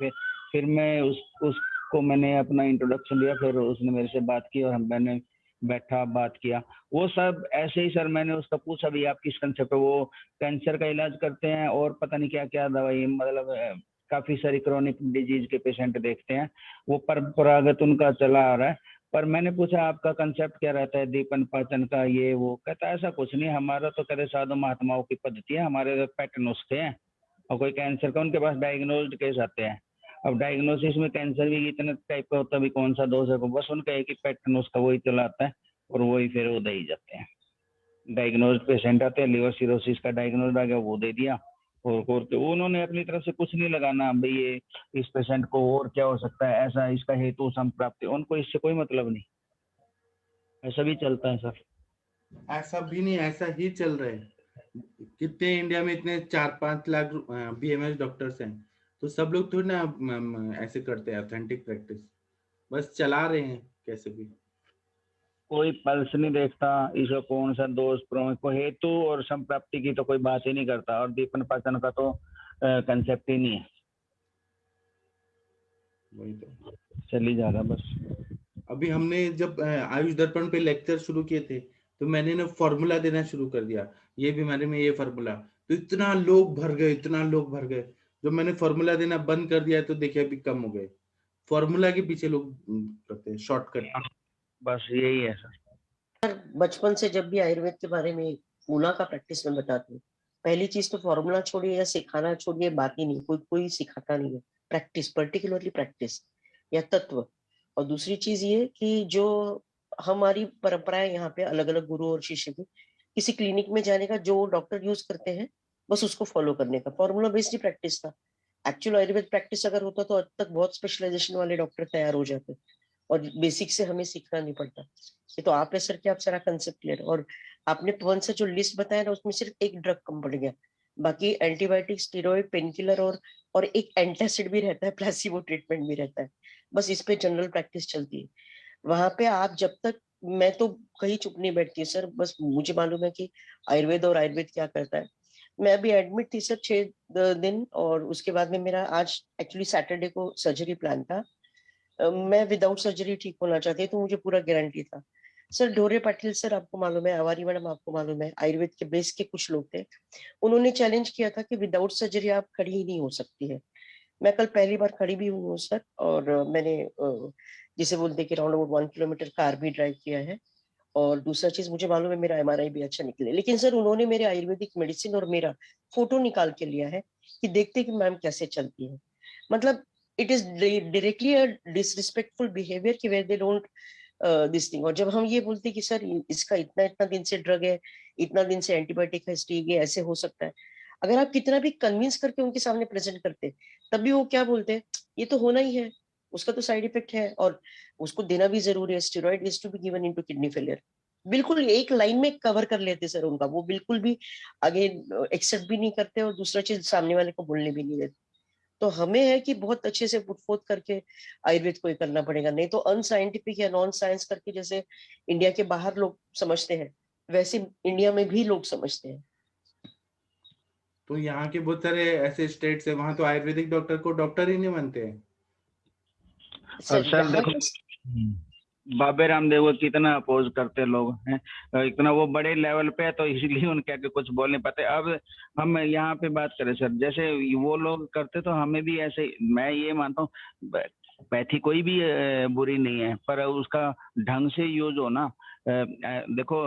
फिर मैं उसको मैंने अपना इंट्रोडक्शन दिया, फिर उसने मेरे से बात की और मैंने बैठा बात किया। वो सब ऐसे ही सर, मैंने उसका पूछा भी आप किस कंसेप्ट पे, वो कैंसर का इलाज करते हैं और पता नहीं क्या क्या दवाई, मतलब काफी सारी क्रोनिक डिजीज के पेशेंट देखते हैं। वो परंपरागत उनका चला आ रहा है। पर मैंने पूछा आपका कंसेप्ट क्या रहता है दीपन पाचन का, ये वो कहता है ऐसा कुछ नहीं, हमारा तो कहते साधु महात्माओं की पद्धति है, हमारे तो पेट नुस्खे हैं। और कोई कैंसर का उनके पास डायग्नोज्ड केस आते हैं। अब डायग्नोसिस में कैंसर भी इतने टाइप का होता है, भी कौन सा दोष है, बस उनका एक ही पेट नुस्खा वही चलाता है और वही फिर वो दे ही जाते हैं। डायग्नोज पेशेंट आते हैं, लिवर सिरोसिस का डायग्नोज आ गया, वो दे दिया, और के उन्होंने अपनी तरफ से कुछ नहीं लगाना भाई ये इस पेशेंट को और क्या हो सकता है, ऐसा इसका हेतु संप्राप्ति, उनको इससे कोई मतलब नहीं। ऐसा भी चलता है सर। ऐसा भी नहीं, ऐसा ही चल रहा है। कितने इंडिया में इतने 4-5 लाख BMS डॉक्टर्स हैं, तो सब लोग थोड़ी ना ऐसे करते हैं ऑथेंटिक प्रैक्टिस, बस चला रहे हैं कैसे भी। कोई पल्स नहीं देखता, इसका कौन सा दोष प्रमुख को हेतु और संप्राप्ति की तो कोई बात ही नहीं करता, और दीपन पाचन का तो कंसेप्ट ही नहीं है। वही तो चली जा रहा बस। अभी हमने जब आयुष दर्पण पे लेक्चर शुरू किए थे, तो मैंने ना फॉर्मूला देना शुरू कर दिया, ये बीमारी में ये फॉर्मूला, तो इतना लोग भर गए, इतना लोग भर गए। जब मैंने फॉर्मूला देना बंद कर दिया तो देखिए अभी कम हो गए। फॉर्मूला के पीछे लोग करते हैं शॉर्टकट। बस यही है सर। बचपन से जब भी आयुर्वेद के बारे में मूला का प्रैक्टिस में बताती हूँ, पहली चीज तो फॉर्मूला छोड़िए या सिखाना छोड़िए, बात ही नहीं, कोई सिखाता नहीं है। प्रैक्टिस, पर्टिकुलरली प्रैक्टिस या तत्व। और दूसरी चीज ये कि जो हमारी परंपराएं यहाँ पे अलग अलग गुरु और शिष्य की, किसी क्लिनिक में जाने का जो डॉक्टर यूज करते हैं बस उसको फॉलो करने का, फॉर्मूला बेस्ड ही प्रैक्टिस था। एक्चुअल आयुर्वेद प्रैक्टिस अगर होता तो अब तक बहुत स्पेशलाइजेशन वाले डॉक्टर तैयार हो जाते और बेसिक से हमें सीखना नहीं पड़ता। ये तो आप है सर कि आप सारा कंसेप्ट क्लियर, और आपने पवन से जो लिस्ट बताया ना उसमें सिर्फ एक ड्रग कम पड़ गया, बाकी एंटीबायोटिक, स्टेरॉइड, पेन किलर और एक एंटासिड भी रहता है, प्लेसिबो ट्रीटमेंट भी रहता है। बस इस पे जनरल प्रैक्टिस चलती है। वहां पे आप जब तक, मैं तो कहीं चुप नहीं बैठती सर, बस मुझे मालूम है कि आयुर्वेद और आयुर्वेद क्या करता है। मैं अभी एडमिट थी सर 6 दिन, और उसके बाद में मेरा आज एक्चुअली सैटरडे को सर्जरी प्लान था। मैं विदाउट सर्जरी ठीक होना चाहती, तो मुझे पूरा गारंटी था। सर ढोरे पाटिल सर आपको मालूम है, अवारी मैडम आपको मालूम है, आयुर्वेद के बेस के कुछ लोग थे, उन्होंने चैलेंज किया था कि विदाउट सर्जरी आप खड़ी ही नहीं हो सकती है। मैं कल पहली बार खड़ी भी हुई हूँ सर, और मैंने जिसे बोलते कि राउंड अबाउट 1 किलोमीटर कार भी ड्राइव किया है। और दूसरा चीज मुझे मालूम है मेरा MRI भी अच्छा निकले, लेकिन सर उन्होंने मेरे आयुर्वेदिक मेडिसिन और मेरा फोटो निकाल के लिया है कि देखते कि मैम कैसे चलती है। मतलब it is directly a disrespectful behaviour कि where they don't this thing. और जब हम ये बोलते कि सर इसका इतना इतना दिन से ड्रग है, इतना दिन से एंटीबायोटिक है, स्टीग है, ऐसे हो सकता है, अगर आप कितना भी कन्विंस करके उनके सामने प्रेजेंट करते, तब भी वो क्या बोलते हैं, ये तो होना ही है, उसका तो साइड इफेक्ट है और उसको देना भी जरूरी है, steroid is to be given into kidney failure. बिल्कुल एक लाइन में कवर कर लेते सर उनका, वो बिल्कुल भी आगे एक्सेप्ट भी नहीं करते और दूसरा चीज सामने वाले को बोलने भी नहीं देते। तो हमें है कि बहुत अच्छे से पुटफोर्थ करके आयुर्वेद को ही करना पड़ेगा, नहीं तो अनसाइंटिफिक या नॉन साइंस करके जैसे इंडिया के बाहर लोग समझते हैं वैसे इंडिया में भी लोग समझते हैं। तो यहाँ के बहुत सारे ऐसे स्टेट्स है, वहां तो आयुर्वेदिक डॉक्टर को डॉक्टर ही नहीं मानते हैं। सर देखो बाबे रामदेव को कितना अपोज करते लोग हैं, इतना वो बड़े लेवल पे है तो इसलिए उनके आगे कुछ बोल नहीं पाते। अब हम यहाँ पे बात करें सर, जैसे वो लोग करते तो हमें भी ऐसे, मैं ये मानता हूँ पैथी कोई भी बुरी नहीं है, पर उसका ढंग से यूज हो ना। देखो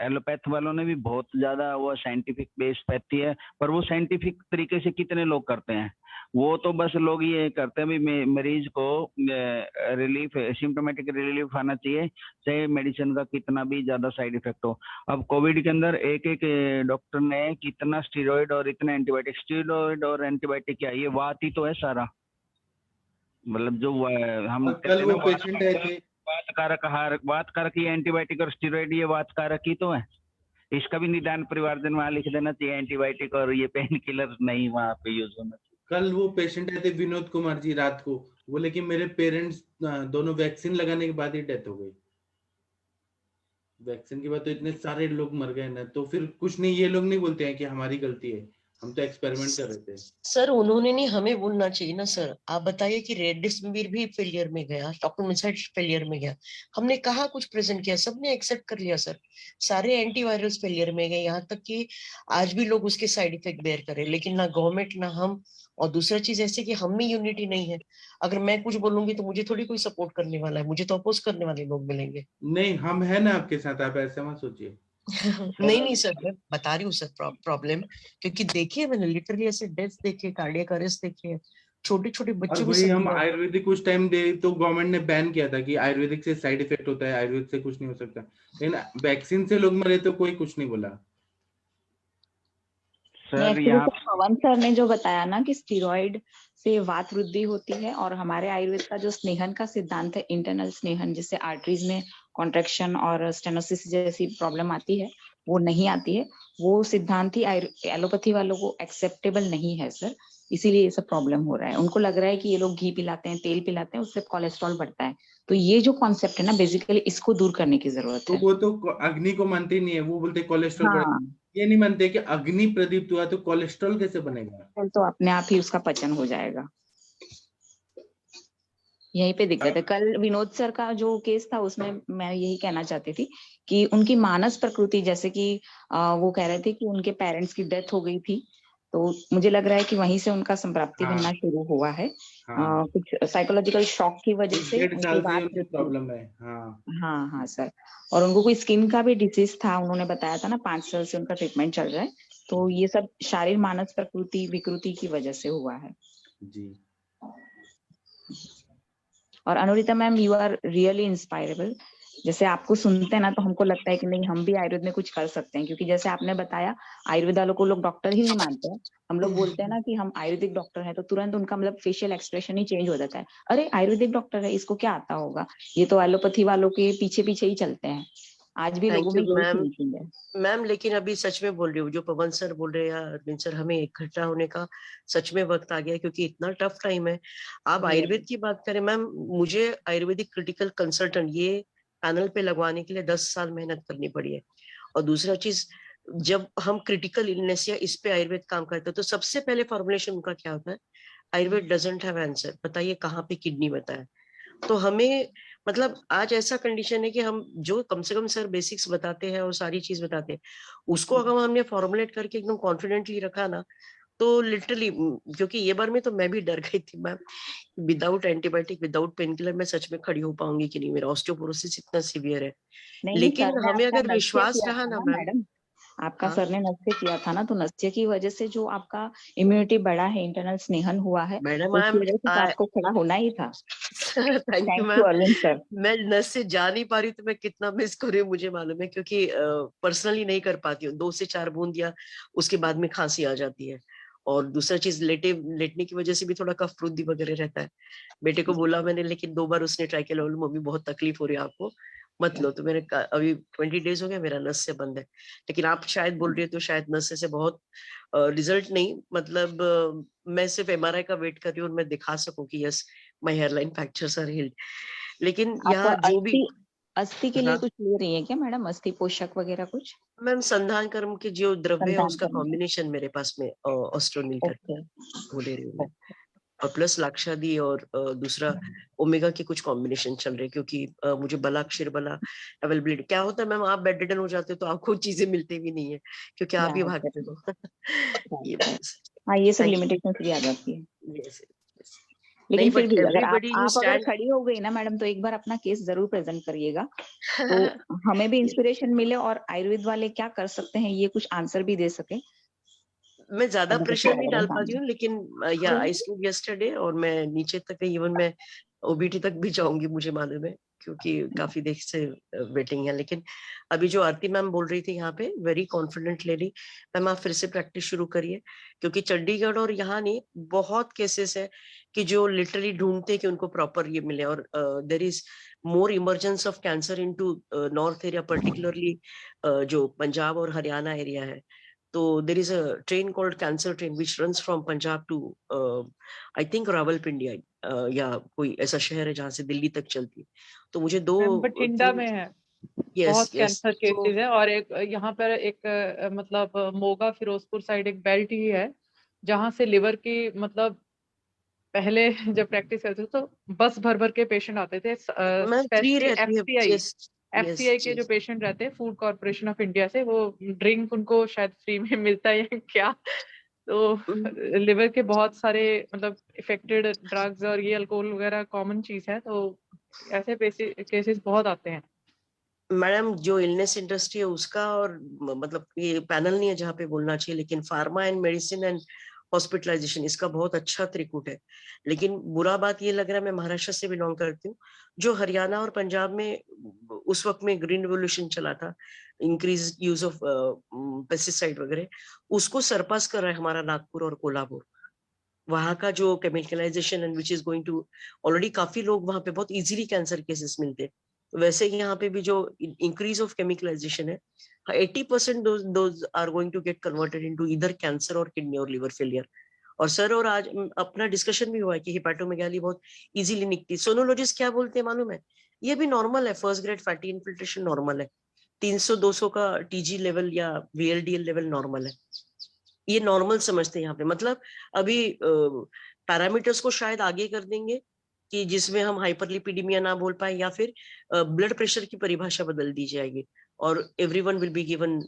एलोपैथ वालों ने भी बहुत ज्यादा वो साइंटिफिक बेस्ड पैथी है, पर वो साइंटिफिक तरीके से कितने लोग करते हैं, वो तो बस लोग ये करते हैं भी मरीज को रिलीफ, सिम्टोमेटिक रिलीफ आना चाहिए, चाहे मेडिसिन का कितना भी ज्यादा साइड इफेक्ट हो। अब कोविड के अंदर एक एक डॉक्टर ने कितना स्टीरॉइड और इतना एंटीबायोटिक, स्टीरॉइड और एंटीबायोटिक क्या ये वात ही तो है सारा, मतलब जो हम कल वो पेशेंट आए थे, वात कारक ये एंटीबायोटिक और स्टीरॉइड ये वात कारक ही तो है। इसका भी निदान परिवारजन वहां लिख देना चाहिए, एंटीबायोटिक और ये पेन किलर नहीं वहां पे यूज होना चाहिए। कल वो पेशेंट आए थे विनोद कुमार जी, रात को बोले कि मेरे पेरेंट्स दोनों वैक्सीन लगाने के बाद ही डेथ हो गई। वैक्सीन के बाद तो इतने सारे लोग मर गए ना, तो फिर कुछ नहीं, ये लोग नहीं बोलते हैं कि हमारी गलती है, हम तो एक्सपेरिमेंट कर रहे थे। सर उन्होंने नहीं, हमें बोलना चाहिए ना सर। आप बताइए कि रेमडेसिविर भी फेलियर में गया, टॉक्योमेसाइड फेलियर में गया, हमने कहा कुछ प्रेजेंट किया, सबने एक्सेप्ट कर लिया सर। सारे एंटीवायरल्स फेलियर में गए, यहाँ तक कि आज भी लोग उसके साइड इफेक्ट बेयर करें, लेकिन ना गवर्नमेंट ना हम। और दूसरा चीज ऐसे कि हम में यूनिटी नहीं है, अगर मैं कुछ बोलूंगी तो मुझे थोड़ी कोई सपोर्ट करने वाला है, मुझे तो अपोज करने वाले लोग मिलेंगे। नहीं, हम है ना आपके साथ, आप ऐसे मत सोचिए। नहीं सर, मैं बता रही हूँ सर प्रॉब्लम, क्योंकि देखिए मैंने लिटरली ऐसे डेथ देखे, कार्डियक अरेस्ट देखे, छोटे छोटे और बच्चों वही हम को। आयुर्वेदिक उस टाइम दे तो गवर्नमेंट ने बैन किया था कि आयुर्वेदिक से साइड इफेक्ट होता है, आयुर्वेद से कुछ नहीं हो सकता, लेकिन वैक्सीन से लोग मरे तो कोई कुछ नहीं बोला। सर एक्चुअली यहाँ पवन सर ने जो बताया ना कि स्टीरॉइड से वात वृद्धि होती है, और हमारे आयुर्वेद का जो स्नेहन का सिद्धांत है, इंटरनल स्नेहन, जिससे आर्टरीज में कॉन्ट्रेक्शन और स्टेनोसिस जैसी प्रॉब्लम आती है, वो नहीं आती है। वो सिद्धांत ही एलोपैथी वालों को एक्सेप्टेबल नहीं है सर, इसीलिए ये सब प्रॉब्लम हो रहा है। उनको लग रहा है कि ये लोग घी पिलाते हैं, तेल पिलाते हैं, उससे कोलेस्ट्रॉल बढ़ता है। तो ये जो कॉन्सेप्ट है ना, बेसिकली इसको दूर करने की जरूरत तो है। वो तो अग्नि को मानते ही नहीं है, वो बोलते कोलेस्ट्रॉल बढ़े। हाँ, ये नहीं मानते कि अग्नि प्रदीप्त हुआ तो कोलेस्ट्रॉल कैसे बनेगा। तो अपने आप ही उसका पचन हो जाएगा। यहीं पे दिक्कत है। कल विनोद सर का जो केस था, उसमें मैं यही कहना चाहती थी कि उनकी मानस प्रकृति, जैसे कि वो कह रहे थे कि उनके पेरेंट्स की डेथ हो गई थी, तो मुझे लग रहा है कि वहीं से उनका संप्राप्ति हाँ। बनना शुरू हुआ है। हाँ, कुछ साइकोलॉजिकल शॉक की वजह से 1.5 उनकी साल से ही बात उनको प्रॉब्लम है। हाँ, हाँ हाँ सर। और उनको कोई स्किन का भी डिसीज था, उन्होंने बताया था ना, 5 साल से उनका ट्रीटमेंट चल रहा है। तो ये सब शारीर मानस प्रकृति विकृति की वजह से हुआ है। जी। और Anurita ma'am, you are really inspirable. जैसे आपको सुनते हैं ना, तो हमको लगता है कि नहीं, हम भी आयुर्वेद में कुछ कर सकते हैं, क्योंकि जैसे आपने बताया, आयुर्वेद वालों को लोग डॉक्टर ही नहीं मानते हैं। हम लोग बोलते हैं ना कि हम आयुर्वेदिक डॉक्टर हैं, तो तुरंत उनका मतलब फेशियल एक्सप्रेशन ही चेंज हो जाता है। अरे आयुर्वेदिक डॉक्टर है, इसको क्या आता होगा, ये तो एलोपैथी वालों के पीछे पीछे ही चलते हैं। आज भी थैंक लोगों में यू यही मैम। थिंकिंग है। मैम लेकिन अभी सच में बोल रही हूँ, जो पवन सर बोल रहे हैं या अरविंद सर, हमें इकट्ठा होने का सच में वक्त आ गया है, क्योंकि इतना टफ टाइम है। आप आयुर्वेद की बात करें मैम, मुझे आयुर्वेदिक क्रिटिकल कंसल्टेंट ये पैनल पे लगवाने के लिए 10 साल मेहनत करनी पड़ी है। और दूसरा चीज, जब हम क्रिटिकल इलनेस या इस पे आयुर्वेद काम करते हैं, तो सबसे पहले फॉर्मुलेशन उनका क्या होता है, आयुर्वेद डजंट हैव आंसर, बताइए कहाँ पे किडनी बताए। तो हमें मतलब आज ऐसा कंडीशन है कि हम जो कम से कम सर बेसिक्स बताते हैं और सारी चीज बताते हैं, उसको अगर हमने फॉर्मुलेट करके एकदम कॉन्फिडेंटली रखा ना, तो लिटरली, क्योंकि ये बार में तो मैं भी डर गई थी ma'am, without antibiotic without pain killer मैं सच में खड़ी हो पाऊंगी कि नहीं, मेरा ऑस्टियोपोरोसिस इतना सीवियर है। नहीं लेकिन सर ने हमें आपका अगर नस्य विश्वास किया रहा था ना ना मैम। मैडम, आपका हाँ सर ने नस्य किया था ना, तो नस्य की वजह से जो आपका इम्यूनिटी बढ़ा है, इंटरनल स्नेहन हुआ है, मैडम, उसकी वजह से तो आपको खड़ा होना ही था। Thank you thank you ma'am. Arvind sir. मैं नस से जा नहीं पा रही हूँ, तो मैं कितना मिस कर रही हूँ मुझे मालूम है, क्योंकि पर्सनली नहीं कर पाती हूँ। 2 से 4 बूंद या उसके बाद में खांसी आ जाती है। और दूसरा चीज, लेटने की वजह से भी थोड़ा कफ रुद्धि वगैरह रहता है। बेटे को बोला मैंने, लेकिन 2 बार उसने ट्राई किया, मम्मी बहुत तकलीफ हो रही है आपको, मत लो। तो मैंने कहा अभी 20 डेज हो गया, मेरा नस से बंद है। लेकिन आप शायद बोल रही हो, तो शायद नस से बहुत रिजल्ट नहीं, मतलब मैं सिर्फ एमआरआई का वेट कर रही हूँ, और मैं दिखा सकूं कि yes my hairline fractures are healed. लेकिन आप यहाँ जो भी, अस्थि के लिए हाँ कुछ ले रही है क्या मैडम, अस्थि पोषक वगैरह कुछ? मैम, संधान कर्म के जो द्रव्य है संतान उसका करने कॉम्बिनेशन मेरे पास में ऑस्ट्रोनिल का। करके ओके। वो ले रही हूँ मैं। और प्लस लाक्षादी और दूसरा ओमेगा के कुछ कॉम्बिनेशन चल रहे हैं, क्योंकि मुझे बला क्षीर बला अवेलेबिलिटी क्या होता है मैम, आप बेड रिडन हो जाते हो तो आपको चीजें मिलती भी नहीं है, क्योंकि आप ही भागते हो। ये हाँ, ये सब थैंक लिमिटेशन भी आ जाती है। यू। लेकिन नहीं, फिर बट भी अगर एवरीबडी हु आप अगर स्टैंड खड़ी हो गई ना मैडम, तो एक बार अपना केस जरूर प्रेजेंट करिएगा, तो हमें भी इंस्पिरेशन मिले, और आयुर्वेद वाले क्या कर सकते हैं ये कुछ आंसर भी दे सके। मैं ज्यादा प्रेशर नहीं डाल पाती सामने। हूँ, लेकिन या आई स्टूड यस्टरडे, और मैं नीचे तक, इवन मैं ओबीटी तक भी जाऊंगी, मुझे मालूम है, क्योंकि काफी देर से वेटिंग है। लेकिन अभी जो आरती मैम बोल रही थी यहाँ पे, वेरी कॉन्फिडेंट लेडी, मैम आप फिर से प्रैक्टिस शुरू करिए, क्योंकि चंडीगढ़ और यहाँ नहीं, बहुत केसेस है कि जो लिटरली ढूंढते कि उनको प्रॉपर ये मिले, और there is more emergence of cancer in to north area, particularly जो पंजाब और हरियाणा एरिया है। तो there is a train called cancer train which runs from Punjab to I think Rawalpindi, या कोई ऐसा शहर है जहाँ से दिल्ली तक चलती है। तो मुझे 2 बठिंडा में है, यस बहुत यस कैंसर तो केसेस है। और एक यहाँ पर एक मतलब मोगा फिरोजपुर साइड एक बेल्ट ही है, जहाँ से लिवर की मतलब पहले जब प्रैक्टिस करते थे तो बस भर भर के पेशेंट आते थे। मैं फ्री स्पेशली रहती है। एफसीआई यस यस एफसीआई के जो पेशेंट रहते हैं, फूड कॉर्पोरेशन ऑफ इंडिया से, वो ड्रिंक उनको शायद फ्री में मिलता है या क्या। तो लिवर के बहुत सारे मतलब इफेक्टेड ड्रग्स, और ये अल्कोहल वगैरह कॉमन चीज है, तो ऐसे केसेस बहुत आते हैं। मैडम, जो इलनेस इंडस्ट्री है उसका, और मतलब ये पैनल नहीं है जहाँ पे बोलना चाहिए, लेकिन pharma and medicine and hospitalization, इसका बहुत अच्छा त्रिकूट है। लेकिन बुरा बात ये लग रहा है, मैं महाराष्ट्र से बिलोंग करती हूँ, जो हरियाणा और पंजाब में उस वक्त में ग्रीन रिवोल्यूशन चला था, इंक्रीज यूज ऑफ पेस्टिसाइड वगैरह, उसको सरपास कर रहा है हमारा नागपुर और कोल्हापुर। वहां का जो chemicalization and which is going to, already काफी लोग वहां पे बहुत इजीली कैंसर केसेस मिलते हैं, वैसे यहाँ पे भी जो इंक्रीज ऑफ केमिकलाइजेशन है, 80% those are going to get converted into either cancer or kidney or liver failure। और सर, और आज अपना डिस्कशन भी हुआ है कि हिपैटोमेगाली बहुत इजीली निकलती। सोनोलॉजिस्ट क्या बोलते हैं मालूम है, ये भी नॉर्मल है, first grade fatty infiltration normal है, 300-200 का टीजी लेवल या वीएलडीएल लेवल नॉर्मल है, ये नॉर्मल समझते हैं यहाँ पे। मतलब अभी पैरामीटर्स को शायद आगे कर देंगे कि जिसमें हम हाइपरलिपिडीमिया ना बोल पाए, या फिर ब्लड प्रेशर की परिभाषा बदल दी जाएगी और एवरीवन विल बी गिवन।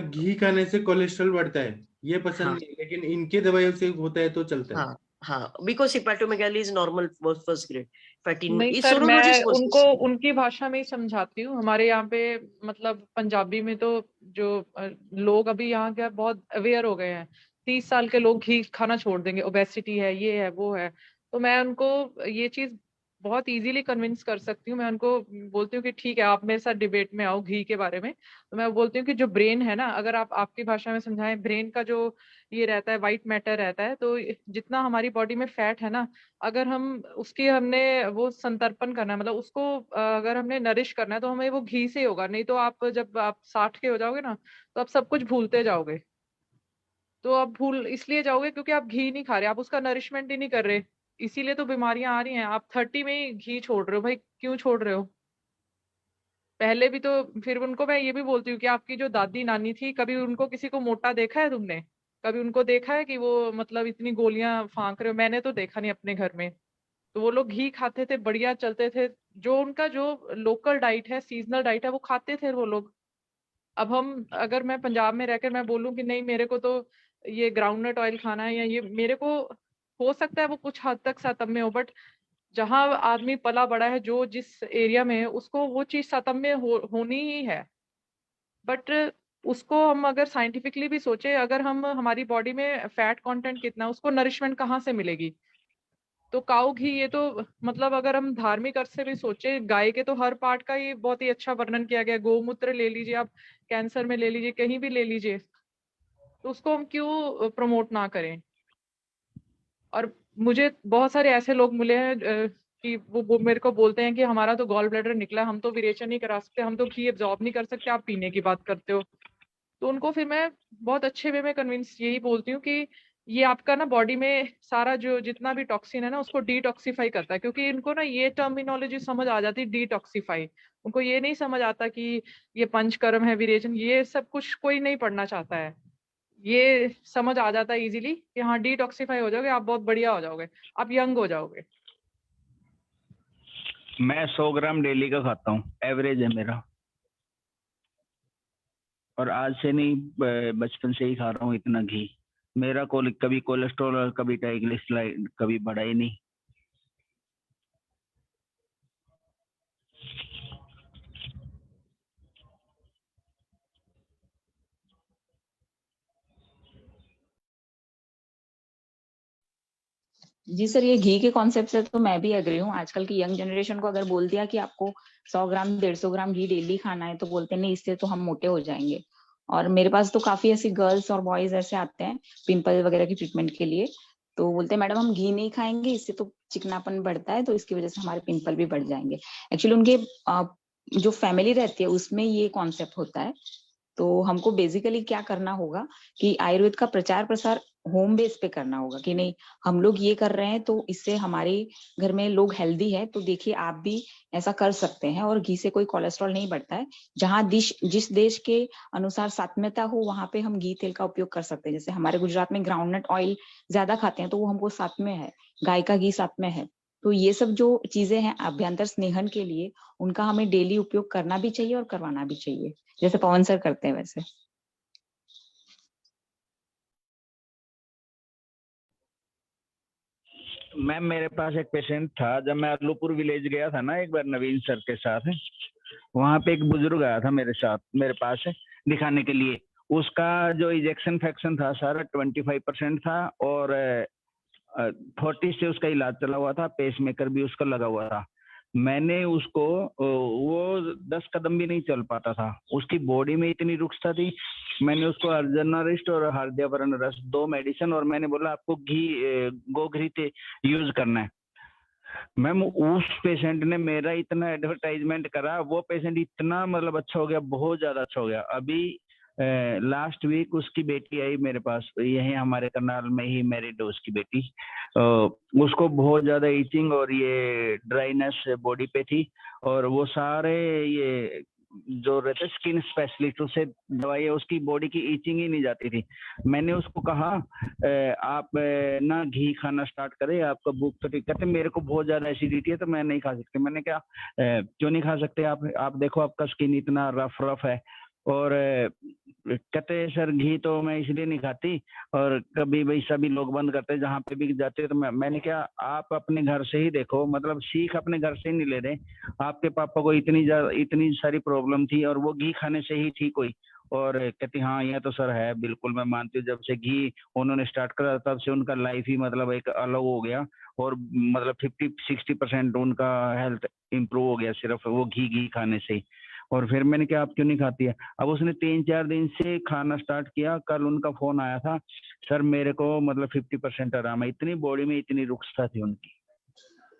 घी खाने से कोलेस्ट्रॉल बढ़ता है, ये पसंद हाँ, नहीं है, लेकिन इनके दवाइयों से होता है तो चलता है। हाँ हाँ, because हिपैटोमेगाली is normal first grade fatty. नहीं ये सर, मैं सोनोलॉजिस्ट उनको उनकी भाषा में ही समझाती हूँ। हमारे यहाँ पे मतलब पंजाबी में तो जो लोग अभी यहाँ के बहुत अवेयर हो गए हैं, 30 साल के लोग घी खाना छोड़ देंगे, ओबेसिटी है, ये है, वो है। तो मैं उनको ये चीज बहुत इजीली कन्विंस कर सकती हूँ। मैं उनको बोलती हूँ कि ठीक है, आप मेरे साथ डिबेट में आओ घी के बारे में। तो मैं बोलती हूँ कि जो ब्रेन है ना, अगर आप आपकी भाषा में समझाएं, ब्रेन का जो ये रहता है, व्हाइट मैटर रहता है, तो जितना हमारी बॉडी में फैट है ना, अगर हम उसकी हमने वो संतर्पण करना है, मतलब उसको अगर हमने नरिश करना है, तो हमें वो घी से ही होगा। नहीं तो आप जब आप 60 के हो जाओगे ना, तो आप सब कुछ भूलते जाओगे। तो आप भूल इसलिए जाओगे क्योंकि आप घी नहीं खा रहे, आप उसका नरिशमेंट ही नहीं कर रहे, इसीलिए तो बीमारियां आ रही हैं। आप 30 में ही घी छोड़ रहे हो, भाई क्यों छोड़ रहे हो? पहले भी तो। फिर उनको मैं ये भी बोलती हूँ कि आपकी जो दादी नानी थी, कभी उनको किसी को मोटा देखा है तुमने? कभी उनको देखा है कि वो मतलब इतनी गोलियां फांक रहे हो? मैंने तो देखा नहीं अपने घर में। तो वो लोग घी खाते थे, बढ़िया चलते थे। जो उनका जो लोकल डाइट है, सीजनल डाइट है, वो खाते थे वो लोग। अब हम, अगर मैं पंजाब में रहकर मैं बोलूं कि नहीं मेरे को तो ये ग्राउंडनट ऑयल खाना है, या ये मेरे को, हो सकता है वो कुछ हद तक सातम्य हो, बट जहां आदमी पला बड़ा है, जो जिस एरिया में है, उसको वो चीज सातम्य होनी ही है। बट उसको हम अगर साइंटिफिकली भी सोचे, अगर हम हमारी बॉडी में फैट कंटेंट कितना है, उसको नरिशमेंट कहाँ से मिलेगी? तो काऊ घी, ये तो मतलब अगर हम धार्मिक अर्थ से भी सोचे, गाय के तो हर पार्ट का ये बहुत ही अच्छा वर्णन किया गया है। गोमूत्र ले लीजिए आप, कैंसर में ले लीजिए, कहीं भी ले लीजिए, तो उसको हम क्यों प्रमोट ना करें? और मुझे बहुत सारे ऐसे लोग मिले हैं कि वो मेरे को बोलते हैं कि हमारा तो गॉल ब्लैडर निकला, हम तो विरेचन नहीं करा सकते, हम तो घी एब्जॉर्ब नहीं कर सकते, आप पीने की बात करते हो। तो उनको फिर मैं बहुत अच्छे वे में कन्विंस यही बोलती हूँ कि ये आपका ना बॉडी में सारा जो जितना भी टॉक्सिन है ना, उसको डिटॉक्सिफाई करता है। क्योंकि इनको ना ये टर्मिनोलॉजी समझ आ जाती है, डिटॉक्सिफाई। उनको ये नहीं समझ आता कि ये पंचकर्म है, विरेचन, ये सब कुछ कोई नहीं पढ़ना चाहता है। ये समझ आ जाता है इजीली कि हाँ डिटॉक्सिफाई हो जाओगे, आप बहुत बढ़िया हो जाओगे, आप यंग हो जाओगे। मैं 100 ग्राम डेली का खाता हूँ, एवरेज है मेरा, और आज से नहीं, बचपन से ही खा रहा हूँ इतना घी। मेरा कभी कोलेस्ट्रॉल और कभी ट्राइग्लिसराइड कभी बढ़ा ही नहीं। जी सर, ये घी के कॉन्सेप्ट से तो मैं भी एग्री हूँ। आजकल की यंग जनरेशन को अगर बोल दिया कि आपको 100 ग्राम 150 ग्राम घी डेली खाना है, तो बोलते नहीं, इससे तो हम मोटे हो जाएंगे। और मेरे पास तो काफी ऐसी गर्ल्स और बॉयज ऐसे आते हैं पिंपल वगैरह की ट्रीटमेंट के लिए, तो बोलते हैं मैडम हम घी नहीं खाएंगे, इससे तो चिकनापन बढ़ता है, तो इसकी वजह से हमारे पिंपल भी बढ़ जाएंगे। एक्चुअली उनके जो फैमिली रहती है उसमें ये कॉन्सेप्ट होता है। तो हमको बेसिकली क्या करना होगा कि आयुर्वेद का प्रचार प्रसार होम बेस पे करना होगा कि नहीं, हम लोग ये कर रहे हैं तो इससे हमारे घर में लोग हेल्दी है, तो देखिए आप भी ऐसा कर सकते हैं। और घी से कोई कोलेस्ट्रॉल नहीं बढ़ता है। जहाँ जिस देश के अनुसार सात्म्यता हो, वहां पे हम घी तेल का उपयोग कर सकते हैं। जैसे हमारे गुजरात में ग्राउंडनट ऑयल ज्यादा खाते हैं, तो वो हमको सात्म्य है, गाय का घी सात्म्य है। तो ये सब जो चीजें हैं अभ्यंतर स्नेहन के लिए, उनका हमें डेली उपयोग करना भी चाहिए और करवाना भी चाहिए, जैसे पवन सर करते हैं वैसे। मैम, मेरे पास एक पेशेंट था, जब मैं अल्लूपुर विलेज गया था ना एक बार नवीन सर के साथ, वहां पे एक बुजुर्ग आया था मेरे पास दिखाने के लिए। उसका जो इजेक्शन फ्रैक्शन था सर 25% था और 40 से उसका इलाज चला हुआ था, पेसमेकर भी उसका लगा हुआ था। मैंने उसको वो 10 कदम भी नहीं चल पाता था, उसकी बॉडी में इतनी रुक्षता थी। मैंने उसको अर्जनारिस्ट और हार्दियावरण रस 2 मेडिसिन और मैंने बोला आपको गोघृत यूज करना है। मैम उस पेशेंट ने मेरा इतना एडवर्टाइजमेंट करा, वो पेशेंट इतना मतलब अच्छा हो गया, बहुत ज्यादा अच्छा हो गया। अभी लास्ट वीक उसकी बेटी आई मेरे पास, यही हमारे करनाल में ही मैरिड है उसकी बेटी। उसको बहुत ज्यादा ईचिंग और ये ड्राइनेस बॉडी पे थी और वो सारे ये जो रहते स्किन स्पेशलिस्ट उससे दवाई, उसकी बॉडी की ईचिंग ही नहीं जाती थी। मैंने उसको कहा आप ना घी खाना स्टार्ट करें, आपका भूख तो ठीक। कहते मेरे को बहुत ज्यादा एसिडिटी है तो मैं नहीं खा सकती। मैंने कहा क्यों नहीं खा सकते आप देखो आपका स्किन इतना रफ है। और कहते सर घी तो मैं इसलिए नहीं खाती और कभी भाई सभी लोग बंद करते जहाँ पे भी जाते तो मैंने क्या आप अपने घर से ही देखो, मतलब सीख अपने घर से ही नहीं ले रहे। आपके पापा को इतनी सारी प्रॉब्लम थी और वो घी खाने से ही ठीक हुई। और कहती हाँ यह तो सर है, बिल्कुल मैं मानती हूँ। जब से घी उन्होंने स्टार्ट करा तब से उनका लाइफ ही मतलब एक अलग हो गया और मतलब 50-60% उनका हेल्थ इम्प्रूव हो गया सिर्फ वो घी खाने से ही। और फिर मैंने कहा आप क्यों नहीं खाती है? अब उसने 3-4 दिन से खाना स्टार्ट किया। कल उनका फोन आया था, सर मेरे को मतलब 50% आराम है। इतनी बॉडी में इतनी रुक्षता थी उनकी।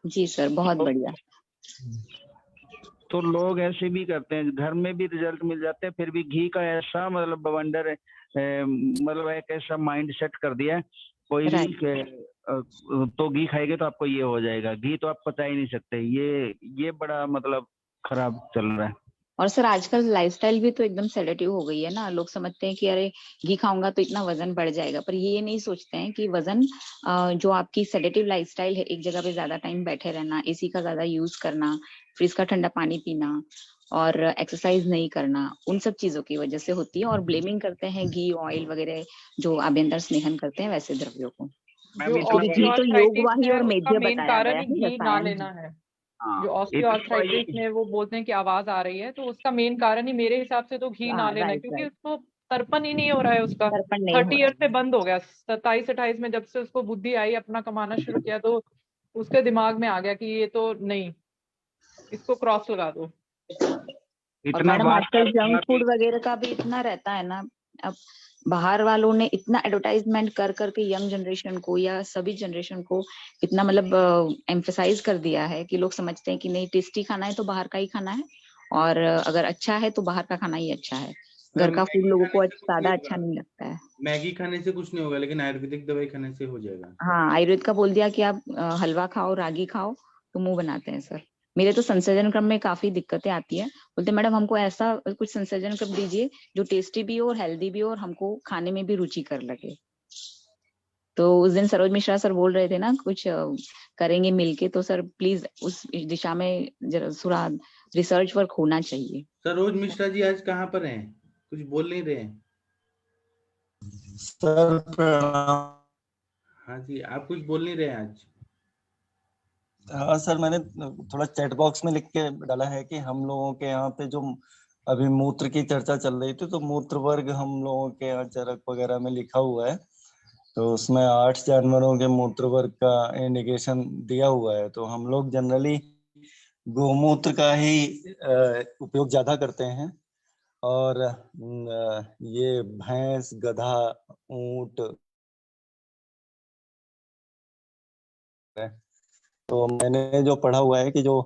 जी सर, बहुत बढ़िया। तो लोग ऐसे भी करते हैं, घर में भी रिजल्ट मिल जाते हैं, फिर भी घी का ऐसा मतलब बवंडर है, मतलब एक ऐसा माइंड सेट कर दिया है कोई भी तो घी खाएंगे तो आपको ये हो जाएगा, घी तो आप पचा ही नहीं सकते। ये बड़ा मतलब खराब चल रहा है। और सर आजकल लाइफस्टाइल भी तो एकदम सेडेटिव हो गई है ना। लोग समझते हैं कि अरे घी खाऊंगा तो इतना वजन बढ़ जाएगा, पर ये नहीं सोचते हैं कि वजन जो आपकी सेडेटिव लाइफस्टाइल है, एक जगह पे ज्यादा टाइम बैठे रहना, एसी का ज्यादा यूज करना, फ्रिज का ठंडा पानी पीना और एक्सरसाइज नहीं करना, उन सब चीजों की वजह से होती है। और ब्लेमिंग करते हैं घी ऑयल वगैरह जो आभ्यंतर स्नेहन करते हैं वैसे द्रव्यों को। घी तो योगवाही और मेध्य बताया गया है, घी ना लेना है। जो ऑस्टियोआर्थराइटिस में वो बोलते हैं कि आवाज आ रही है, तो उसका मेन कारण ही मेरे हिसाब से तो घी ना लेना है, क्योंकि उसको तर्पण ही नहीं हो रहा है उसका। 30 ईयर से बंद हो गया, 27-28 में जब से उसको बुद्धि आई, अपना कमाना शुरू किया, तो उसके दिमाग में आ गया कि ये तो नहीं, इसको क्रॉस लगा दो। और मैडम आजकल जंक फूड वगैरह का भी इतना रहता है ना। अब बाहर वालों ने इतना एडवर्टाइजमेंट कर करके यंग जनरेशन को या सभी जनरेशन को इतना मतलब एम्फसाइज कर दिया है कि लोग समझते हैं कि नहीं, टेस्टी खाना है तो बाहर का ही खाना है, और अगर अच्छा है तो बाहर का खाना ही अच्छा है। घर का फूड लोगों को ज्यादा अच्छा नहीं लगता है। मैगी खाने से कुछ नहीं होगा, लेकिन आयुर्वेदिक दवाई खाने से हो जाएगा। हाँ, आयुर्वेद का बोल दिया कि आप हलवा खाओ, रागी खाओ, तो मुंह बनाते हैं सर। मेरे तो संसर्जन क्रम में काफी दिक्कतें आती है। बोलते मैडम हमको ऐसा कुछ संसर्जन क्रम दीजिए जो टेस्टी भी हो और हेल्दी भी हो और हमको खाने में भी रुचिकर लगे। तो उस दिन सरोज मिश्रा सर बोल रहे थे ना कुछ करेंगे मिलके, तो सर प्लीज उस दिशा में जरा रिसर्च वर्क होना चाहिए। सरोज मिश्रा जी आज कहाँ पर हैं? कुछ बोल नहीं रहे हैं। सर प्रणाम। हाँ जी, आप कुछ बोल नहीं रहे हैं आज। हाँ सर, मैंने थोड़ा चैट बॉक्स में लिख के डाला है कि हम लोगों के यहाँ पे जो अभी मूत्र की चर्चा चल रही थी, तो मूत्र वर्ग हम लोगों के यहाँ चरक वगैरह में लिखा हुआ है, तो उसमें 8 जानवरों के मूत्र वर्ग का इंडिकेशन दिया हुआ है। तो हम लोग जनरली गोमूत्र का ही उपयोग ज्यादा करते हैं, और ये भैंस, गधा, ऊंट, तो मैंने जो पढ़ा हुआ है कि जो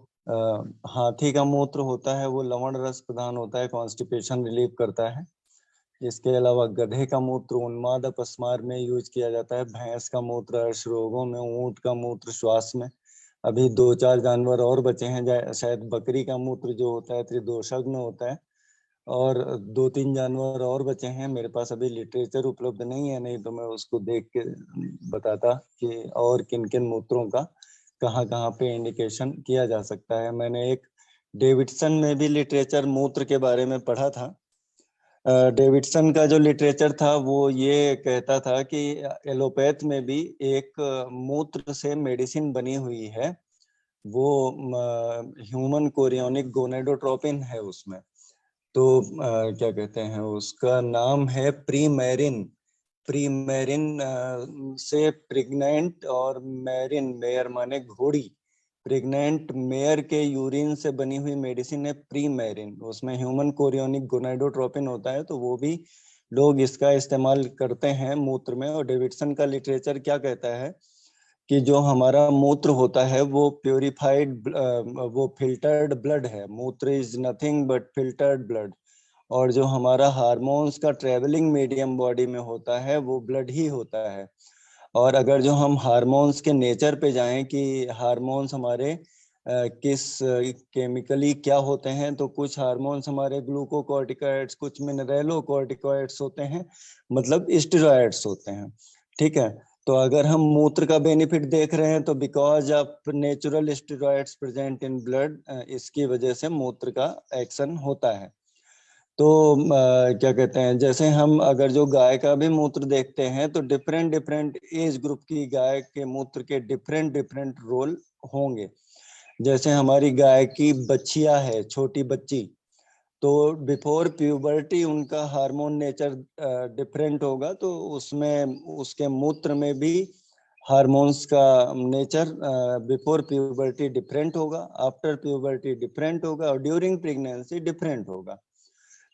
हाथी का मूत्र होता है वो लवण रस प्रधान होता है, कॉन्स्टिपेशन रिलीव करता है। इसके अलावा गधे का मूत्र उन्माद अपस्मार में यूज किया जाता है, भैंस का मूत्र अर्श रोगों में, ऊंट का मूत्र श्वास में। अभी 2-4 जानवर और बचे हैं, शायद बकरी का मूत्र जो होता है त्रिदोषज्ञ होता है, और 2-3 जानवर और बचे हैं। मेरे पास अभी लिटरेचर उपलब्ध नहीं है, नहीं तो मैं उसको देख के बताता कि और किन किन मूत्रों का कहाँ कहाँ पे इंडिकेशन किया जा सकता है। मैंने एक डेविडसन में भी लिटरेचर मूत्र के बारे में पढ़ा था। डेविडसन का जो लिटरेचर था वो ये कहता था कि एलोपैथ में भी एक मूत्र से मेडिसिन बनी हुई है, वो ह्यूमन कोरियोनिक गोनेडोट्रोपिन है उसमें। तो क्या कहते हैं, उसका नाम है प्रीमेरिन। प्रीमेरिन से प्रेग्नेंट, और मेरिन, मेयर माने घोड़ी, प्रेग्नेंट मेयर के यूरिन से बनी हुई मेडिसिन है प्रीमेरिन। उसमें ह्यूमन कोरियोनिक गोनाडोट्रोपिन होता है, तो वो भी लोग इसका इस्तेमाल करते हैं मूत्र में। और डेविडसन का लिटरेचर क्या कहता है कि जो हमारा मूत्र होता है वो प्योरीफाइड, वो फिल्टर्ड ब्लड है। मूत्र is nothing but filtered blood. और जो हमारा हार्मोन्स का ट्रेवलिंग मीडियम बॉडी में होता है वो ब्लड ही होता है। और अगर जो हम हार्मोन्स के नेचर पे जाएं कि हार्मोन्स हमारे किस केमिकली क्या होते हैं, तो कुछ हार्मोन्स हमारे ग्लूकोकॉर्टिकॉइड्स, कुछ मिनरेलोकॉर्टिकॉइड्स होते हैं, मतलब स्टेरॉइड्स होते हैं। ठीक है, तो अगर हम मूत्र का बेनिफिट देख रहे हैं तो because of natural steroids present in blood, इसकी वजह से मूत्र का एक्शन होता है। तो क्या कहते हैं, जैसे हम अगर जो गाय का भी मूत्र देखते हैं तो डिफरेंट डिफरेंट एज ग्रुप की गाय के मूत्र के डिफरेंट डिफरेंट रोल होंगे। जैसे हमारी गाय की बच्चियां है, छोटी बच्ची, तो बिफोर प्यूबर्टी उनका हार्मोन नेचर डिफरेंट होगा, तो उसमें उसके मूत्र में भी हार्मोन्स का नेचर बिफोर प्यूबर्टी डिफरेंट होगा, आफ्टर प्यूबर्टी डिफरेंट होगा, और ड्यूरिंग प्रेगनेंसी डिफरेंट होगा।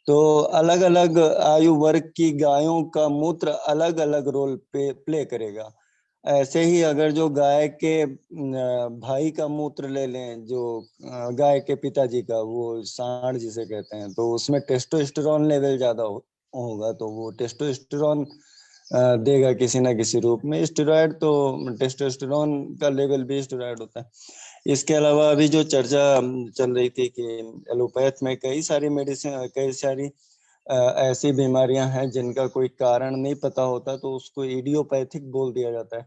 तो अलग अलग आयु वर्ग की गायों का मूत्र अलग अलग रोल प्ले करेगा। ऐसे ही अगर जो गाय के भाई का मूत्र ले लें, जो गाय के पिताजी का, वो सांड जिसे कहते हैं, तो उसमें टेस्टोस्टेरोन लेवल ज्यादा होगा, तो वो टेस्टोस्टेरोन देगा किसी ना किसी रूप में। स्टेरॉइड, तो टेस्टोस्टेरोन का लेवल भी स्टेरॉइड होता है। इसके अलावा अभी जो चर्चा चल रही थी कि एलोपैथ में कई सारी मेडिसिन, कई सारी ऐसी बीमारियां हैं जिनका कोई कारण नहीं पता होता, तो उसको इडियोपैथिक बोल दिया जाता है।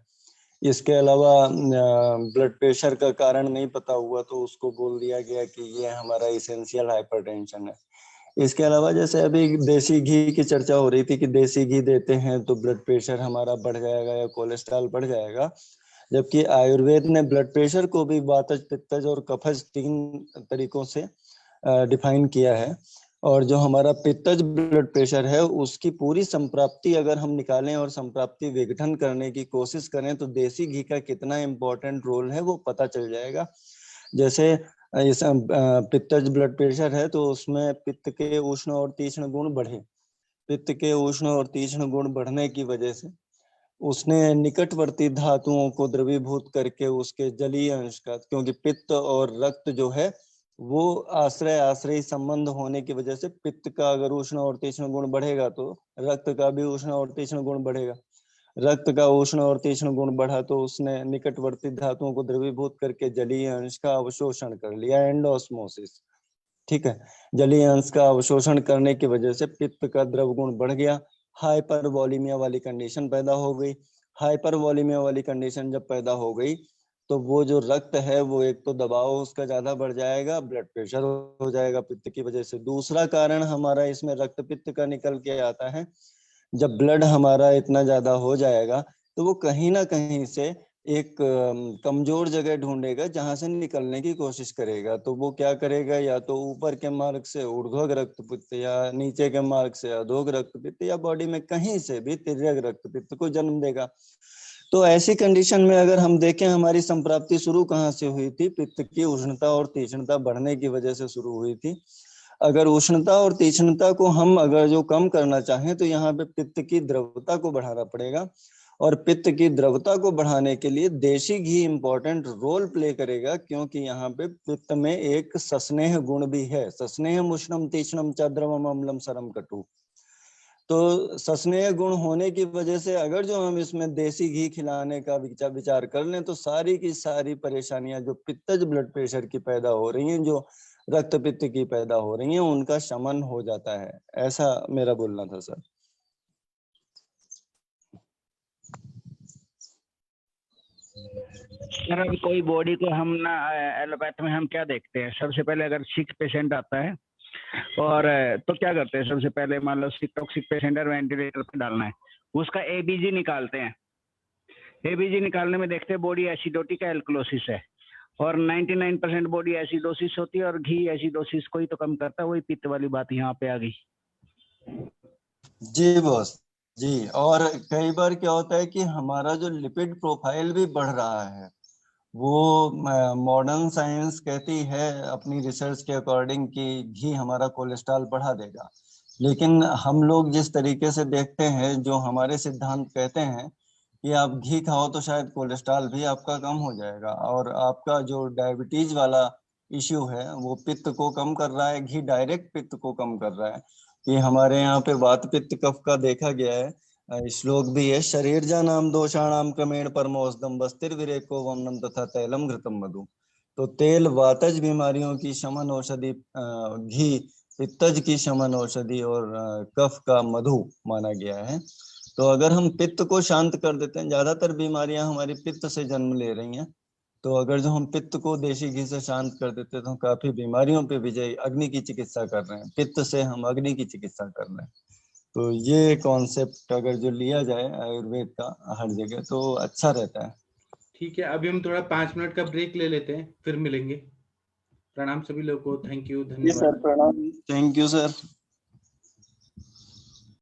इसके अलावा ब्लड प्रेशर का कारण नहीं पता हुआ तो उसको बोल दिया गया कि ये हमारा इसेंशियल हाइपरटेंशन है। इसके अलावा जैसे अभी देसी घी की चर्चा हो रही थी कि देसी घी देते हैं तो ब्लड प्रेशर हमारा बढ़ जाएगा या कोलेस्ट्रॉल बढ़ जाएगा, जबकि आयुर्वेद ने ब्लड प्रेशर को भी वातज, पित्तज और कफज 3 तरीकों से डिफाइन किया है। और जो हमारा पित्तज ब्लड प्रेशर है उसकी पूरी संप्राप्ति अगर हम निकालें और संप्राप्ति विघटन करने की कोशिश करें तो देसी घी का कितना इम्पोर्टेंट रोल है वो पता चल जाएगा। जैसे इस पित्तज ब्लड प्रेशर है तो उसमें पित्त के उष्ण और तीक्ष्ण गुण बढ़े। पित्त के उष्ण और तीक्ष्ण गुण बढ़ने की वजह से उसने निकटवर्ती धातुओं को द्रवीभूत करके उसके जलीय अंश का, क्योंकि पित्त और रक्त जो है वो आश्रय आश्रयी संबंध होने की वजह से पित्त का अगर उष्ण और तीक्ष्ण गुण बढ़ेगा तो रक्त का भी उष्ण और तीक्ष्ण गुण बढ़ेगा। रक्त का उष्ण और तीक्ष्ण गुण बढ़ा तो उसने निकटवर्ती धातुओं को द्रवीभूत करके जलीय अंश का अवशोषण कर लिया, एंडोस्मोसिस। ठीक है, जलीय अंश का अवशोषण करने की वजह से पित्त का द्रव गुण बढ़ गया, हाइपरवॉलीमिया वाली कंडीशन पैदा हो गई। हाइपरवॉलीमिया वाली कंडीशन जब पैदा हो गई तो वो जो रक्त है वो एक तो दबाव उसका ज्यादा बढ़ जाएगा, ब्लड प्रेशर हो जाएगा पित्त की वजह से। दूसरा कारण हमारा इसमें रक्त पित्त का निकल के आता है, जब ब्लड हमारा इतना ज्यादा हो जाएगा तो वो कहीं ना कहीं से एक कमजोर जगह ढूंढेगा जहां से निकलने की कोशिश करेगा। तो वो क्या करेगा, या तो ऊपर के मार्ग से ऊर्ध्वक रक्तपित्त, या नीचे के मार्ग से अधोग रक्तपित्त, या बॉडी में कहीं से भी तिर्यक रक्तपित्त को जन्म देगा। तो ऐसी कंडीशन में अगर हम देखें हमारी संप्राप्ति शुरू कहाँ से हुई थी, पित्त की उष्णता और तीक्ष्णता बढ़ने की वजह से शुरू हुई थी। अगर उष्णता और तीक्ष्णता को हम अगर जो कम करना चाहें तो यहाँ पे पित्त की द्रवता को बढ़ाना पड़ेगा, और पित्त की द्रवता को बढ़ाने के लिए देशी घी इंपॉर्टेंट रोल प्ले करेगा, क्योंकि यहाँ पे पित्त में एक सस्नेह गुण भी है। सस्नेह उष्णम तीक्ष्णम च द्रवम अम्लम सरम कटु। तो सस्नेह गुण होने की वजह से अगर जो हम इसमें देसी घी खिलाने का विचार कर लें तो सारी की सारी परेशानियां जो पित्तज ब्लड प्रेशर की पैदा हो रही हैं, जो रक्त पित्त की पैदा हो रही हैं, उनका शमन हो जाता है। ऐसा मेरा बोलना था सर। सर अब कोई बॉडी को हम ना एलोपैथ में हम क्या देखते हैं, सबसे पहले अगर सिक पेशेंट आता है और तो क्या करते हैं, सबसे पहले मान लो सिक टॉक्सिक पेशेंट है, वेंटिलेटर पे डालना है, उसका एबीजी निकालते हैं। एबीजी निकालने में देखते हैं बॉडी एसिडोटिक एल्कलोसिस है। और 99% बॉडी एसिडोसिस होती है और घी एसिडोसिस को ही तो कम करता है, वही पित्त वाली बात यहाँ पे आ गई। जी बॉस जी। और कई बार क्या होता है कि हमारा जो लिपिड प्रोफाइल भी बढ़ रहा है, वो मॉडर्न साइंस कहती है अपनी रिसर्च के अकॉर्डिंग कि घी हमारा कोलेस्ट्रॉल बढ़ा देगा, लेकिन हम लोग जिस तरीके से देखते हैं, जो हमारे सिद्धांत कहते हैं कि आप घी खाओ तो शायद कोलेस्ट्रॉल भी आपका कम हो जाएगा, और आपका जो डायबिटीज वाला इश्यू है वो पित्त को कम कर रहा है, घी डायरेक्ट पित्त को कम कर रहा है। ये हमारे यहाँ पे वात पित्त कफ का देखा गया है, श्लोक भी है, शरीर नाम दोषाणाम क्रमेण परमोषदम बस्तिर विरेको वमनम तथा तैलम घृतम मधु। तो तेल वातज बीमारियों की शमन औषधि, घी पित्तज की शमन औषधि, और कफ का मधु माना गया है। तो अगर हम पित्त को शांत कर देते हैं, ज्यादातर बीमारियां हमारी पित्त से जन्म ले रही हैं, तो अगर जो हम पित्त को देशी घी से शांत कर देते हैं तो हम काफी बीमारियों पे विजय, अग्नि की चिकित्सा कर रहे हैं, पित्त से हम अग्नि की चिकित्सा कर रहे हैं। तो ये कॉन्सेप्ट अगर जो लिया जाए आयुर्वेद का हर जगह तो अच्छा रहता है। ठीक है, अभी हम थोड़ा 5 मिनट का ब्रेक ले लेते हैं, फिर मिलेंगे। प्रणाम सभी लोगों को, थैंक यू, धन्यवाद। सर प्रणाम, थैंक यू सर।